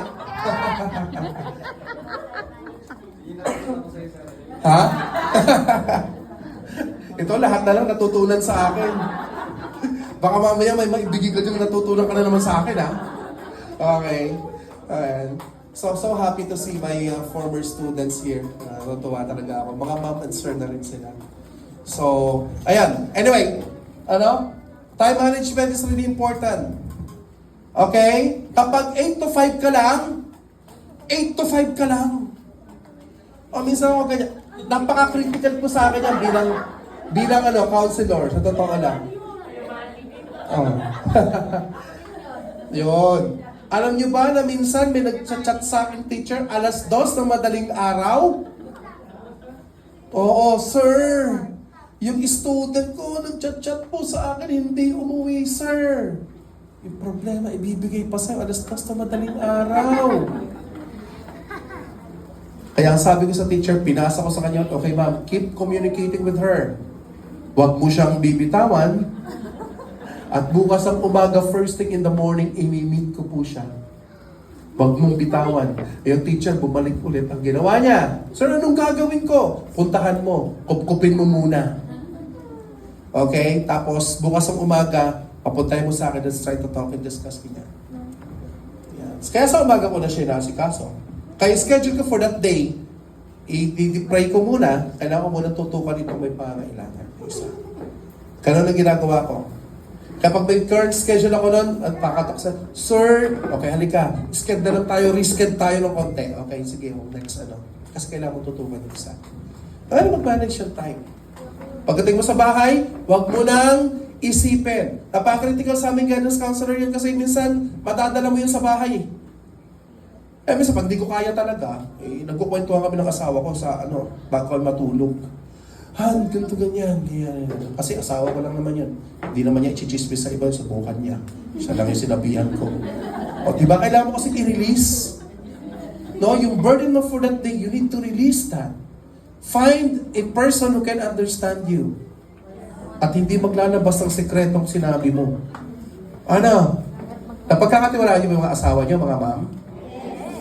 Ha? Ito lahat na lang natutunan sa akin. Baka mamaya may maibigay ka yung natutunan ka na naman sa akin, ha? Okay. So happy to see my former students here. Natutuwa talaga ako. Mga ma'am and sir na rin sila. So, ayan. Anyway, time management is really important. Okay? Kapag 8 to 5 ka lang, 8 to 5 ka lang. Minsan ako ganyan. Napaka-critical po sa akin yan bilang counselor. Sa totoo lang. Yun. Alam nyo ba na minsan may nag-chat sa akin teacher, 2:00 ng madaling araw? Oo, sir. Yung student ko nag-chat po sa akin, hindi umuwi, sir. Yung problema, ibibigay pa sa'yo, 2:00 ng madaling araw. Kaya ang sabi ko sa teacher, pinasa ko sa kanya, okay ma'am, keep communicating with her. Huwag mo siyang bibitawan. At bukas ang umaga, first thing in the morning, imi-meet ko po siya. Huwag mong bitawan. Yung teacher, bumalik ulit. Ang ginawa niya, sir, anong gagawin ko? Puntahan mo. Kupkupin mo muna. Okay? Tapos, bukas ang umaga, papuntahin mo sa akin, let's try to talk and discuss niya. Yan. Kaya sa umaga ko na siya nasikaso. Kaya schedule ko for that day, i-pray ko muna, kailangan ko muna tutukan itong may pangailangan. Isa. Ganun ang ginagawa ko. Kapag may current schedule ako nun, at pakatok sa, sir, okay, halika, schedule na lang tayo, reschedule tayo ng konti. Okay, sige, next Kasi kailangan mo tutukan yung isa. Ano mag-manage yung time? Pagdating mo sa bahay, huwag mo nang isipin. Napaka-critical sa amin guidance counselor yun kasi minsan, madadala mo yun sa bahay. Minsan, pag di ko kaya talaga, nagkukwentuhan kami ng asawa ko sa, bago kami matulog. Han, ganito ganyan. Kasi asawa ko lang naman yun. Hindi naman niya i-chismis sa iba, subukan niya. Siya lang yung sinabihan ko. Diba kailangan mo kasi i-release? No, yung burden mo for that day, you need to release that. Find a person who can understand you. At hindi maglalabas ng sekretong sinabi mo. Napagkakatiwalaan niyo yung mga asawa niyo, mga ma'am?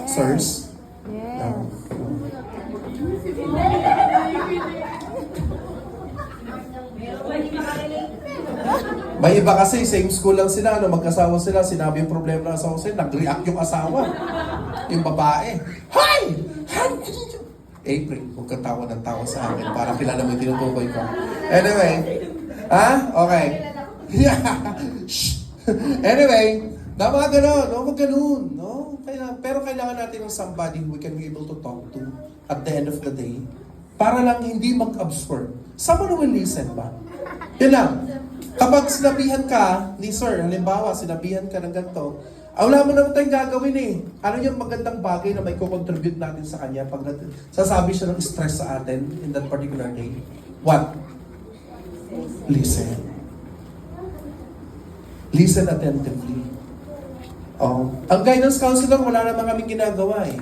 Sirs? Yes. May iba kasi, same school lang sila, magkasawa sila, sinabi yung problema ng asawa sila, nag-react yung asawa. Yung babae, Hi! April, huwag ka tawa ng tawa sa akin para kilala mo yung tinutukoy ko. Anyway, okay. Anyway, mga ganon, wag ganun, no? Pero kailangan natin ng somebody who we can be able to talk to at the end of the day para lang hindi mag-absorb. Someone who will listen ba? Yun lang. Kapag sinabihan ka ni sir, halimbawa, sinabihan ka ng ganito, wala mo naman tayong gagawin eh. Ano yung magandang bagay na may kukontribute natin sa kanya pag sasabi siya ng stress sa atin in that particular day? What? Listen. Listen attentively. Ang guidance counselor, wala naman kaming ginagawa eh.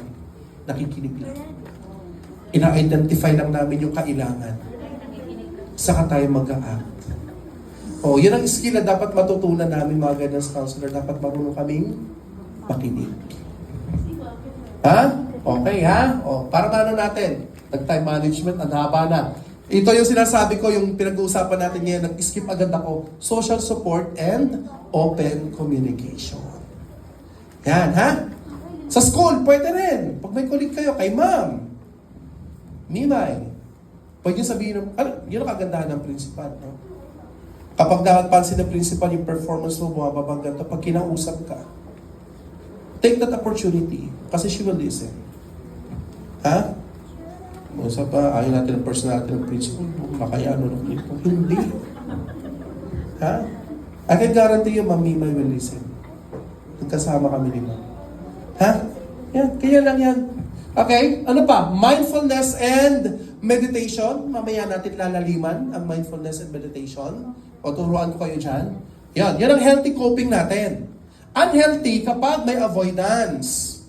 Nakikinig lang. Ina-identify lang namin yung kailangan. Saka tayo mag-a-act. Yun ang skill na dapat matutunan namin mga guidance counselor. Dapat marunong kaming makinig. Okay ha? Para natin? Nag-time management, ang haba na. Ito yung sinasabi ko, yung pinag-uusapan natin ngayon, nag-skip agad ako. Social support and open communication. Yan, ha? Sa school, pwede rin. Pag may kulit kayo, kay ma'am, Mimay, pwede sabihin, yun ang kagandahan ng principal, no? Kapag napansin ng principal yung performance mo, bumababang ganito, pag kinausap ka, take that opportunity, kasi she will listen. Ha? Usap pa, ayaw natin ang personality ng principal, makaya ng principal. Hindi. Ha? I can guarantee you, Ma'am Mima will listen. Nagkasama kami ni Ma'am. Ha? Yan, kaya lang yan. Okay, ano pa? Mindfulness and meditation. Mamaya natin lalaliman ang mindfulness and meditation. O turuan ko kayo dyan. Yan ang healthy coping natin. Unhealthy kapag may avoidance.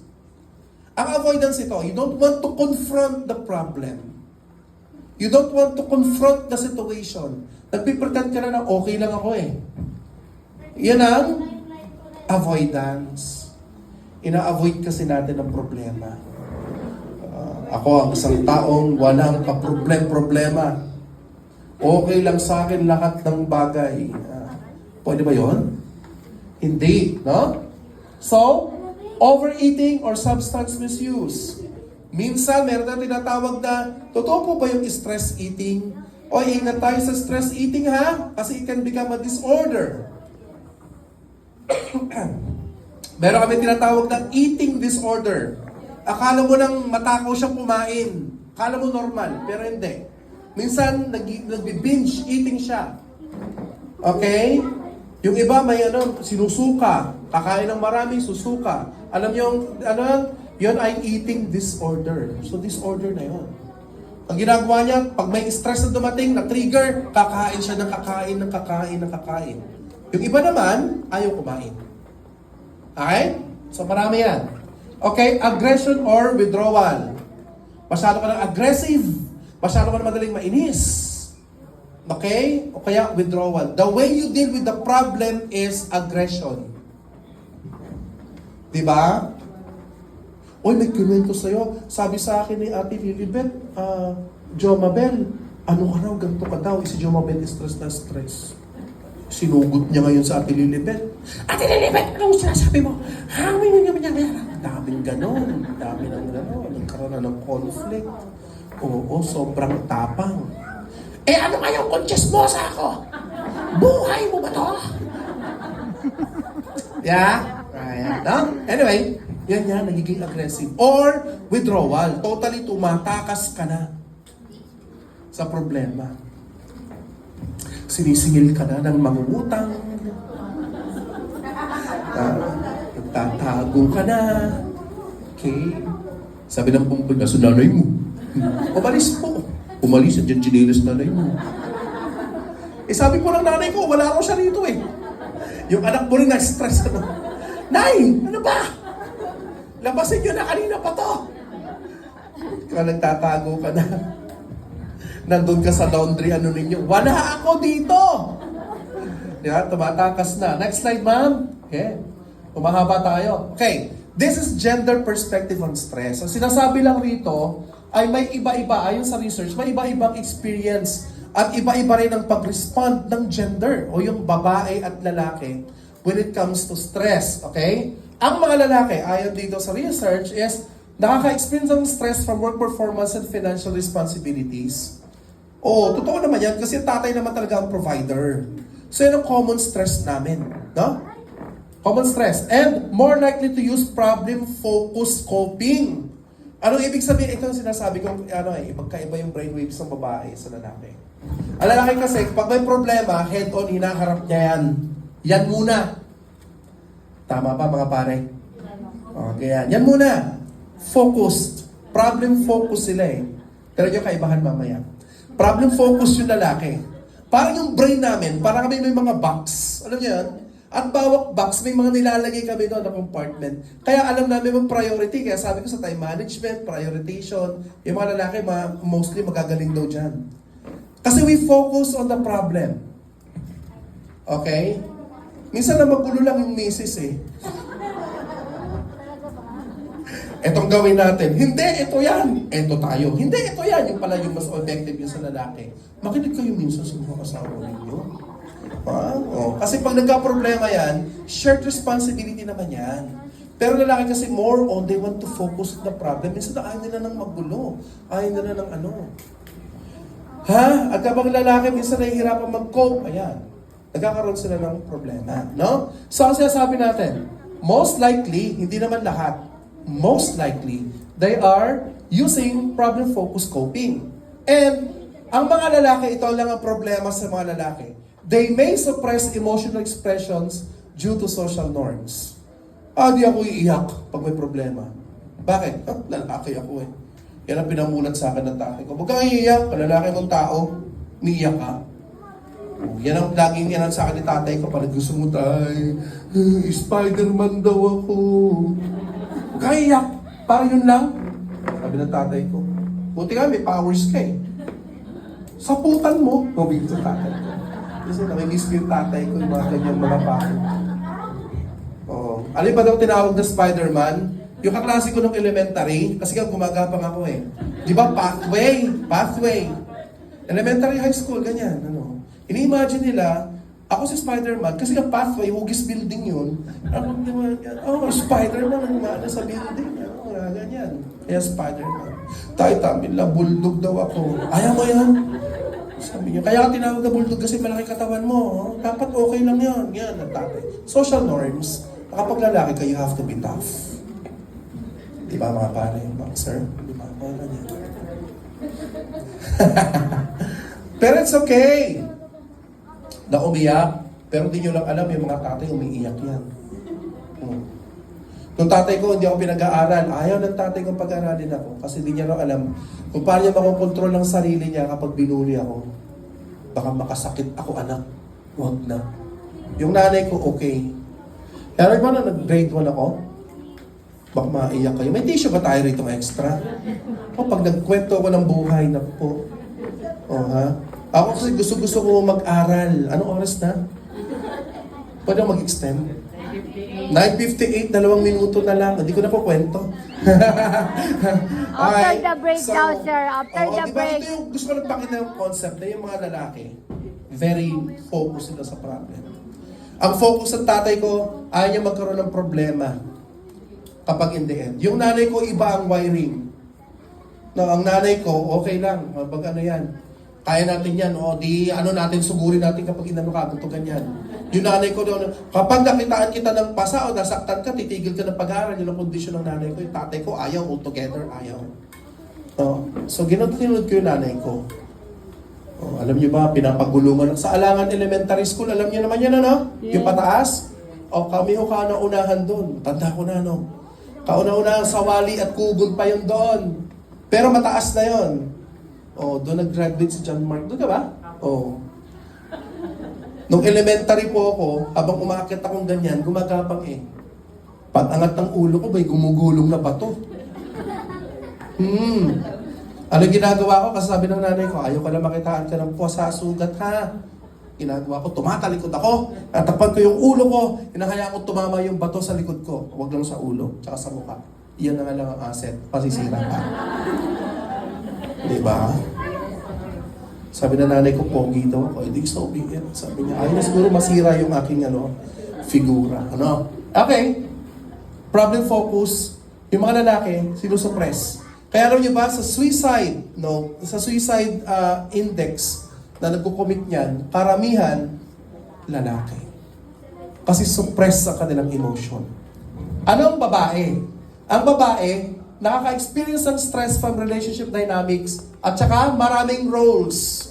Ang avoidance ito, you don't want to confront the problem. You don't want to confront the situation. Nagpipretend ka na okay lang ako eh. Yan ang avoidance. Ina-avoid kasi natin ang problema. Ako ang isang taong walang kaproblem-problema. Okay lang sa akin lahat ng bagay. Pwede ba yon? Hindi, no? So, overeating or substance misuse. Minsan, meron na tinatawag na, totoo po ba yung stress eating? O ingat tayo sa stress eating ha? Kasi it can become a disorder. Meron kami tinatawag na eating disorder. Akala mo nang matakaw siyang kumain. Akala mo normal, pero hindi. Minsan, nag-binge eating siya. Okay? Yung iba may sinusuka. Kakain ng marami, susuka. Alam niyo, yun ay eating disorder. So, disorder na yun. Ang ginagawa niya, pag may stress na dumating, na-trigger, kakain siya ng kakain. Yung iba naman, ayaw kumain. Okay? So, marami yan. Okay? Aggression or withdrawal. Masyado ka ng aggressive. Masyado ka ng madaling mainis. Okay? O kaya withdrawal. The way you deal with the problem is aggression. Diba? Uy, may kinuwento sa'yo. Sabi sa akin ni Ate Lilibet, Jo Mabel, ano ka raw, ganito ka daw. Si Jo Mabel stress na stress. Sinugot niya ngayon sa Ate Lilibet. Ate Lilibet, ano sinasabi mo? Daming ganon. Nagkaroon na ng conflict. Oo, sobrang tapang. Ano nga yung konsyesmosa ako? Buhay mo ba to? Yeah? Ayan. No? Anyway, yan, nagiging aggressive. Or withdrawal. Totally tumatakas ka na sa problema. Sinisingil ka na ng mangungutang. Nagtatago ka na. Okay? Sabi ng pungkol na, nanay mo. Umalis po. Umalis, andyan chinelas nanay mo. Sabi ko ng nanay ko, wala ko siya rito eh. Yung anak mo rin na-stress na. Nay, ano ba? Labasin nyo na kanina pa to. Kaya nagtatago ka na. Nandun ka sa laundry, ninyo. Wala ako dito! Diba? Tumatakas na. Next slide, ma'am. Okay. Umahaba tayo. Okay. This is gender perspective on stress. Ang sinasabi lang rito ay may iba-iba, ayon sa research, may iba-ibang experience at iba-iba rin ang pag-respond ng gender o yung babae at lalaki when it comes to stress. Okay? Ang mga lalaki, ayon dito sa research, is nakaka-experience ng stress from work performance and financial responsibilities. Totoo naman yan kasi tatay naman talaga ang provider. So yan ang common stress namin. No? Common stress. And more likely to use problem-focused coping. Anong ibig sabihin? Ito yung sinasabi ko, magkaiba yung brainwaves ng babae sa lalaki. Ang lalaki kasi, pag may problema, head-on, hinaharap niya yan. Yan muna. Tama ba mga pare? Okay, yan muna. Focused. Problem-focused sila eh. Pero yung kaibahan mamaya. Problem-focused yung lalaki. Parang yung brain namin, parang kami may mga box. Alam niyo yan? At bawat box, may mga nilalagay kami doon na compartment. Kaya alam namin yung priority. Kaya sabi ko sa time management, prioritization, yung mga lalaki, mostly magagaling daw dyan. Kasi we focus on the problem. Okay? Minsan na magulo lang yung misis eh. Etong gawin natin. Hindi, ito yan. Ito tayo. Hindi, ito yan. Yung pala yung mas effective yung sa lalaki. Makinig kayo minsan sa mga kasama ninyo. Kasi pag nagka-problema yan, shared responsibility naman yan. Pero lalaki kasi more on, they want to focus on the problem. Minsan ayaw nila ng magulo. Ayaw nila ng At kapag lalaki, minsan nahihirapan mag-cope. Ayan. Nagkakaroon sila ng problema. No? So, ang sinasabi natin, most likely, hindi naman lahat, most likely, they are using problem-focused coping. And, ang mga lalaki, ito lang ang problema sa mga lalaki. They may suppress emotional expressions due to social norms. Di ako iiyak pag may problema. Bakit? Lalaki ako eh. Yan ang pinamulat sa akin ng tatay ko. Huwag kang iiyak, lalaki mong tao, umiiyak ka. Yan ang laging yan sa akin ni tatay ko. Parang gusto mo tayo, Spider-Man daw ako. Huwag kang iiyak, parang yun lang. Sabi ng tatay ko. Buti nga, may powers ka eh. Saputan mo. Mabigit sa tatay ko. Kasi nakimiss ko yung tatay ko, yung mga ganyang mga pakit. Alin ba daw tinawag na Spider-Man? Yung kaklase ko nung elementary, kasi nga gumagapang ako eh. Di ba? Pathway. Elementary, high school, ganyan. Ano? Ini-imagine nila, ako si Spider-Man, kasi nga pathway, hugis building yun. Spider-Man, ang umana sa building. Ganyan. Kaya Spider-Man. Tayo tamin lang, bulldog daw ako. Ayaw mo yan? Sabi niya, kaya tinawag na bulldog kasi malaki katawan mo. Dapat okay lang yan. Yan, ang tatay. Social norms. Kapag lalaki ka, you have to be tough. Di ba mga pare, mga sir? Di ba? Mga ganyan. Pero it's okay na umiyak. Pero hindi nyo lang alam, yung mga tatay umiiyak yan. Nung tatay ko, hindi ako pinag-aaral. Ayaw ng tatay ko pag-aralin ako. Kasi hindi niya lang alam kung paano niya makokontrol ng sarili niya kapag binuli ako. Baka makasakit ako, anak. Huwag na. Yung nanay ko, okay. Kaya ba na nag-grade 1 ako? Baka maiyak kayo. May tissue ba tayo rito extra? O pag nagkwento ako ng buhay na po. Ha? Ako kasi gusto ko mag-aral. Anong oras na? Pwede ako mag-extend? 9:58, 2 minuto na lang. Hindi ko na po kwento. After the break daw, sir. After the diba, break. ito yung gusto ko nagpakita yung concept na yung mga lalaki, very focused sila sa problem. Ang focus ng tatay ko, ayaw niya magkaroon ng problema kapag in the end. Yung nanay ko, iba ang wiring. No, ang nanay ko, okay lang. Pag ano yan, kaya natin yan. Di ano natin, sugurin natin kapag inano ka, ganito ganyan. Yung nanay ko, kapag nakitaan kita ng pasa o nasaktan ka, titigil ka ng pag-aaral. Yun ang kondisyon ng nanay ko. Yung tatay ko, ayaw, all together, ayaw. So, ginunod ko yung nanay ko. Alam niyo ba, pinapagulungan sa Alangan Elementary School, alam niyo naman yan, ano? Yes. Yung pataas? Kami ho kauna-unahan doon. Tanda ko na, no? Kauna-unahan sa Wali at Kugon pa yun doon. Pero mataas na yun. Doon nag-graduate si John Mark. Doon ka ba? Nung elementary po ako, habang umakit akong ganyan, gumagapang eh. Pag-angat ng ulo ko, ba'y gumugulong na bato. Ano ginagawa ko? Kasi sabi ng nanay ko, ayaw ka na makitaan ka ng pusa, sugat ha. Ginagawa ko, tumatalikod ako. Natapan ko yung ulo ko. Hinahayaan ko tumama yung bato sa likod ko. Huwag lang sa ulo, tsaka sa mukha. Iyan na nga lang ang asset. Pasisira ka. Diba? Sabi na nanay ko, pogi daw ako. Hindi gusto umiiyak. Sabi niya, ayaw na siguro masira yung aking figura. Okay. Problem focus. Yung mga lalaki, sinusuppress. Kaya alam niyo ba, sa suicide index na nagko-commit niyan, karamihan, lalaki. Kasi suppress sa kanilang emotion. Ano ang babae? Ang babae, nakaka-experience ng stress from relationship dynamics at saka maraming roles.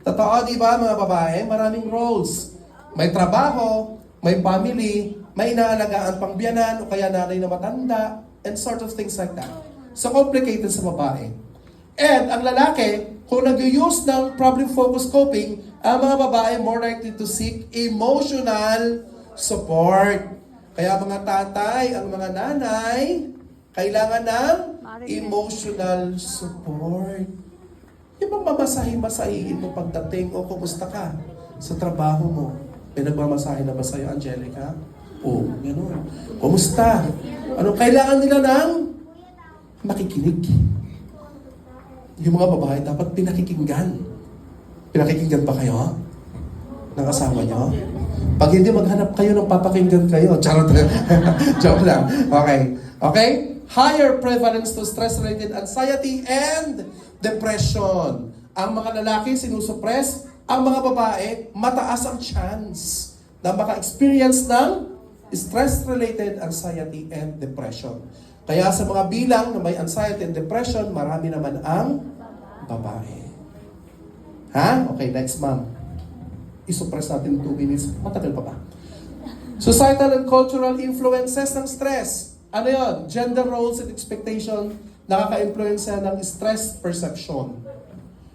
Totoo, di ba mga babae? Maraming roles. May trabaho, may family, may inaalagaan pang biyanan o kaya nanay na matanda, and sort of things like that. So complicated sa babae. And ang lalaki, kung nag-use ng problem-focused coping, ang mga babae more likely to seek emotional support. Kaya mga tatay, ang mga nanay, kailangan ng emotional support. Yung bang mamasahin mo pagdating o kumusta ka sa trabaho mo? Nagmamasahin na ba sa'yo, Angelica? Gano'n. Kumusta? Kailangan nila ng makikinig. Yung mga babae dapat pinakikinggan. Pinakikinggan ba kayo? Ng asawa nyo? Pag hindi, maghanap kayo ng papakinggan kayo. Charot. Joke lang. Okay? Higher prevalence to stress-related anxiety and depression. Ang mga lalaki sinusuppress, ang mga babae, mataas ang chance na maka-experience ng stress-related anxiety and depression. Kaya sa mga bilang na may anxiety and depression, marami naman ang babae. Okay, next ma'am. isuppress natin 2 minutes, matagal pa ba? Societal and cultural influences ng stress. Ano yon? Gender roles and expectation, nakaka-influensya ng stress perception.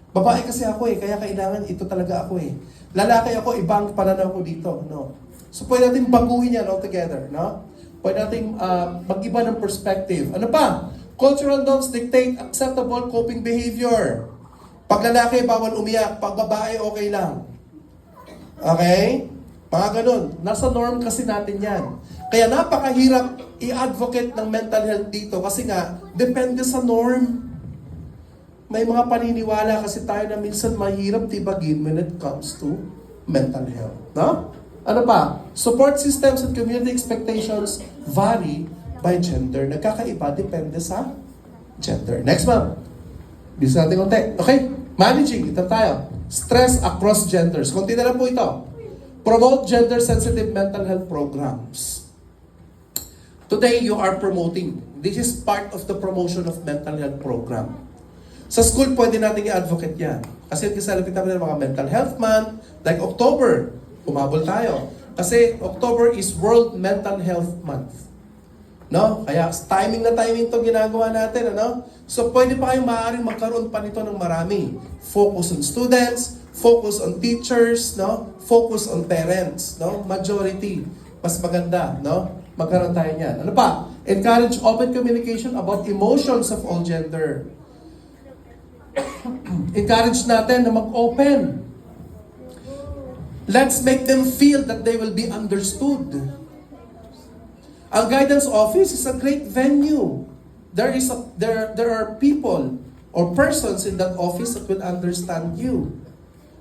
Babae kasi ako kaya kailangan ito talaga ako Lalaki ako, ibang pananaw ko dito, no? So pwede natin baguhin yan altogether, no? Pwede natin mag-iba ng perspective. Ano pa? Cultural norms dictate acceptable coping behavior. Pag lalaki, bawal umiyak. Pag babae, okay lang. Okay? Mga ganun. Nasa norm kasi natin yan. Kaya napakahirap i-advocate ng mental health dito kasi nga, depende sa norm. May mga paniniwala kasi tayo na minsan mahirap tibagin when it comes to mental health. No? Ano pa? Support systems and community expectations vary by gender. Nagkakaiba, depende sa gender. Next, ma'am. Bisa natin konti. Okay? Managing. Ito tayo. Stress across genders. Konti na lang po ito. Promote gender-sensitive mental health programs. Today, you are promoting. This is part of the promotion of mental health program. Sa school, pwede natin i-advocate yan. Kasi kisalapit namin ng mga mental health month, like October, umabol tayo. Kasi October is World Mental Health Month. No? Kaya timing na timing to ginagawa natin, ano? So pwede pa kayong maaaring magkaroon pa nito ng marami. Focus on students, focus on teachers, no? Focus on parents, no? Majority. Mas maganda, no? Magkaroon tayo niyan. Ano pa? Encourage open communication about emotions of all gender. Encourage natin na mag-open. Let's make them feel that they will be understood. Ang guidance office is a great venue. There are people or persons in that office that will understand you.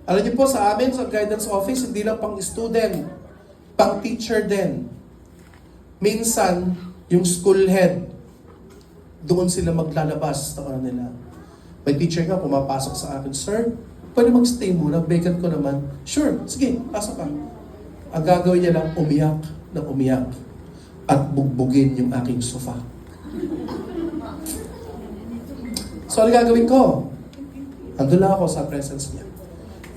Alam niyo po sa amin, sa guidance office, hindi lang pang student, pang teacher din. Minsan, yung school head, doon sila maglalabas ng ano nila. May teacher nga, pumapasok sa akin, Sir, pwede mag-stay muna, vacant ko naman. Sure, sige, pasok ka. Ang gagawin niya lang, umiyak na umiyak at bugbugin yung aking sofa. So, ano gagawin ko? Andun lang ako sa presence niya.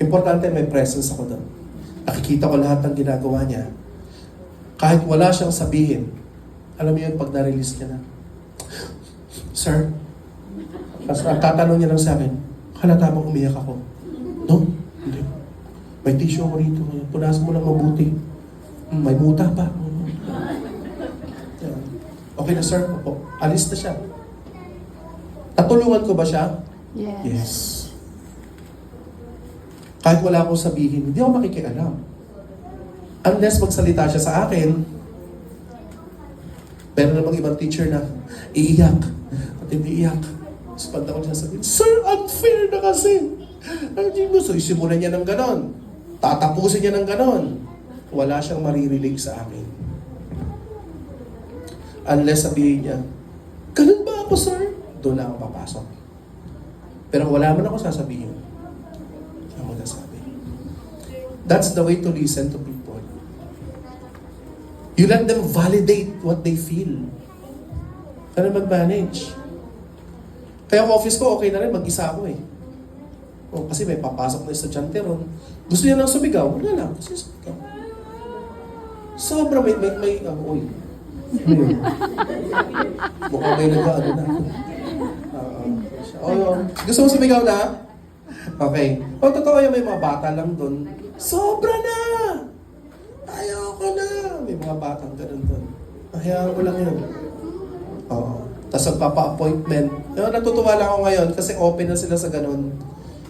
Importante, may presence ako doon. Nakikita ko lahat ng ginagawa niya. Kahit wala siyang sabihin, alam mo yun, pag na-release niya na, Sir, tapos ang tatanong niya lang sa akin, halata bang umiyak ako? No? Hindi. May tissue ako rito. Punasan mo lang mabuti. May muta pa. Okay na sir. Opo. Alis na siya. Tatulungan ko ba siya? Yes. Kahit wala akong sabihin, hindi ako makikialam. Unless magsalita siya sa akin, pero namang ibang teacher na iiyak at hindi iyak. So pagdating siya sabihin, Sir, unfair na kasi. Hindi gusto, isimulan niya ng ganon. Tatapusin niya ng ganon. Wala siyang maririlig sa akin. Unless sabihin niya, ganun ba ako, sir? Doon na ako papasok. Pero wala man ako sasabihin. Ang magsasabi. That's the way to listen to people. You let them validate what they feel. Ano mag-manage? Kaya ang office ko, okay na rin, mag-isa ako O, kasi may papasok na estudyante ron. Gusto niya nang sumigaw? Wala lang, kasi sumigaw. Sobra, may, uy. Mukhang may nag-ano na. Gusto mo sumigaw na? Okay. O, totoo yung may mga bata lang doon. Sobra na! Ayoko na! May mga batang ganun doon. Hayaan ko lang yun. Oo. Tapos nagpapa-appointment. Natutuwa lang ako ngayon kasi open na sila sa ganun.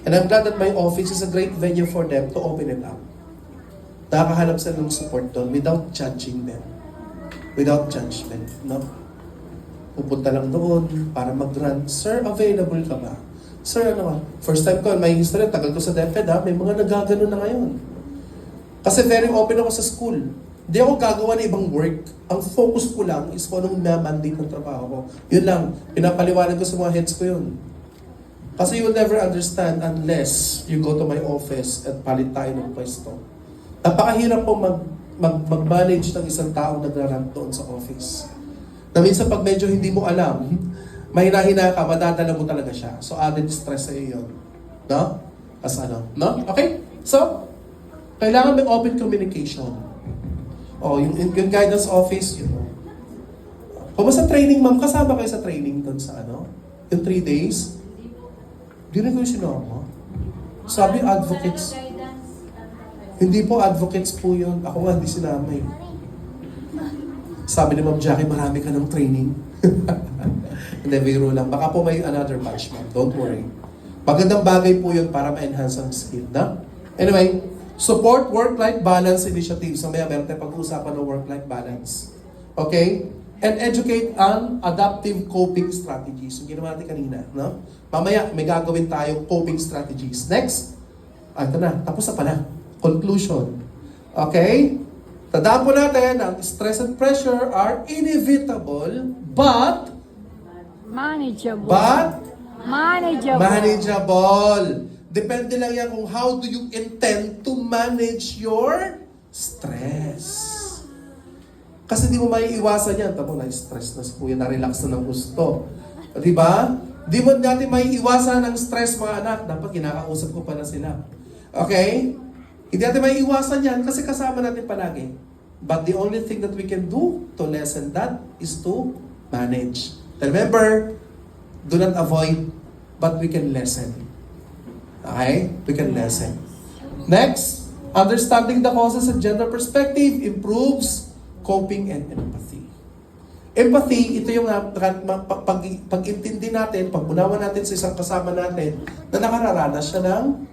And I'm glad that my office is a great venue for them to open it up. Nakakahanap sila ng support doon without judging them. Without judgment, no? Pupunta lang doon para mag-run. Sir, available ka ba? Sir, ano ka? First time ko, may history, tagal ko sa DepEd, may mga nagagano na ngayon. Kasi very open ako sa school. Hindi ako gagawa ng ibang work. Ang focus ko lang is kung anong mandate ng trabaho ko. Yun lang. Pinapaliwanag ko sa mga heads ko yun. Kasi you will never understand unless you go to my office at palit tayo ng pwesto. Napakahirap po mag-manage ng isang taong nagrarant doon sa office. Na minsan pag medyo hindi mo alam, mahina-hina ka, madadala mo talaga siya. So added stress sa iyo yun. No? As ano? No? Okay? So, Kailangan may open communication. Yung guidance office, yun. Kumusta training, ma'am? Kasama kayo sa training doon sa Yung 3 days? Di rin ko yung sinama. Sabi, advocates. Hindi po, advocates po yun. Ako nga, hindi sinama eh. Sabi ni Ma'am Jackie, marami ka ng training. Hindi, biro lang. Baka po may another batch, ma'am. Don't worry. Magandang bagay po yun para ma-enhance ang skill, na? Anyway, support work-life balance initiatives. So, meron tayong pag-uusapan ng work-life balance. Okay? And educate on adaptive coping strategies. Yung ginawa natin kanina, no? Mamaya, may gagawin tayong coping strategies. Next. Ito na. Tapos na pala. Conclusion. Okay? Tandaan po natin, ang stress and pressure are inevitable, but manageable. Depende lang yan kung how do you intend to manage your stress. Kasi di mo maiiwasan yan. Tamo, na-stress na si kuya, na-relax na ng gusto. Di ba? Di mo natin maiiwasan ang stress, mga anak. Dapat kinakausap ko pa na sila. Okay? Hindi natin maiiwasan yan kasi kasama natin palagi. But the only thing that we can do to lessen that is to manage. Remember, do not avoid, but we can lessen. Okay? We can lessen. Next, understanding the causes and gender perspective improves coping and empathy. Empathy, ito yung pag-intindi natin, pag-unawa natin sa isang kasama natin na nakararanas siya ng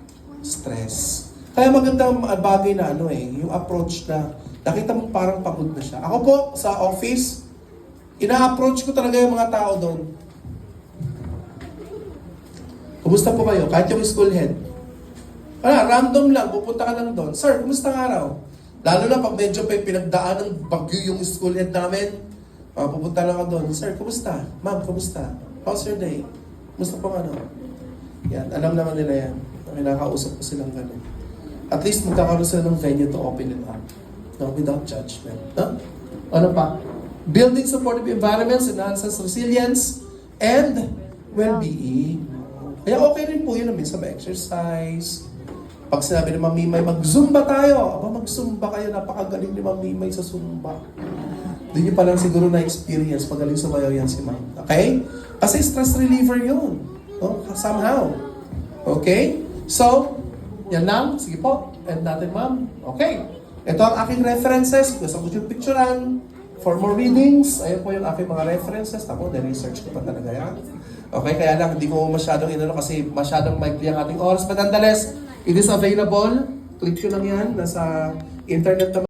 stress. Kaya magandang bagay na yung approach na nakita mo parang pagod na siya. Ako po, sa office, ina-approach ko talaga yung mga tao doon. Kumusta po kayo? Kahit yung school head. Random lang, pupunta ka lang doon. Sir, kumusta ang araw? Lalo na pag medyo pa pinagdaan ng bagyo yung school head namin, pupunta lang ka doon. Sir, kumusta? Ma'am, kumusta? How's your day? Kumusta po Yan, alam naman nila yan. Kinakausap ko silang gano'n. At least magkakaroon sila ng venue to open it up. No, without judgment. No? Ano pa? Building supportive environments enhances resilience and well-being. Kaya okay rin po yun sa exercise. Pag sinabi ni Ma'am Mimay, mag-zumba tayo. Mag-zumba kayo. Napakagaling ni Ma'am Mimay sa zumba. Doon nyo pa lang siguro na-experience. Magaling sumayaw yan si Ma'am. Okay? Kasi stress reliever yun. No? Somehow. Okay? So, yan lang. Sige po. End natin, Ma'am. Okay. Ito ang aking references. Gusto ko yung picturean. For more readings, ayan po yung aking mga references. Ako, na-research ko pa talaga yan. Okay, kaya lang, hindi ko masyadong kasi masyadong maikli ang ating oras. But nonetheless, it is available. Click nyo lang yan. Nasa internet naman.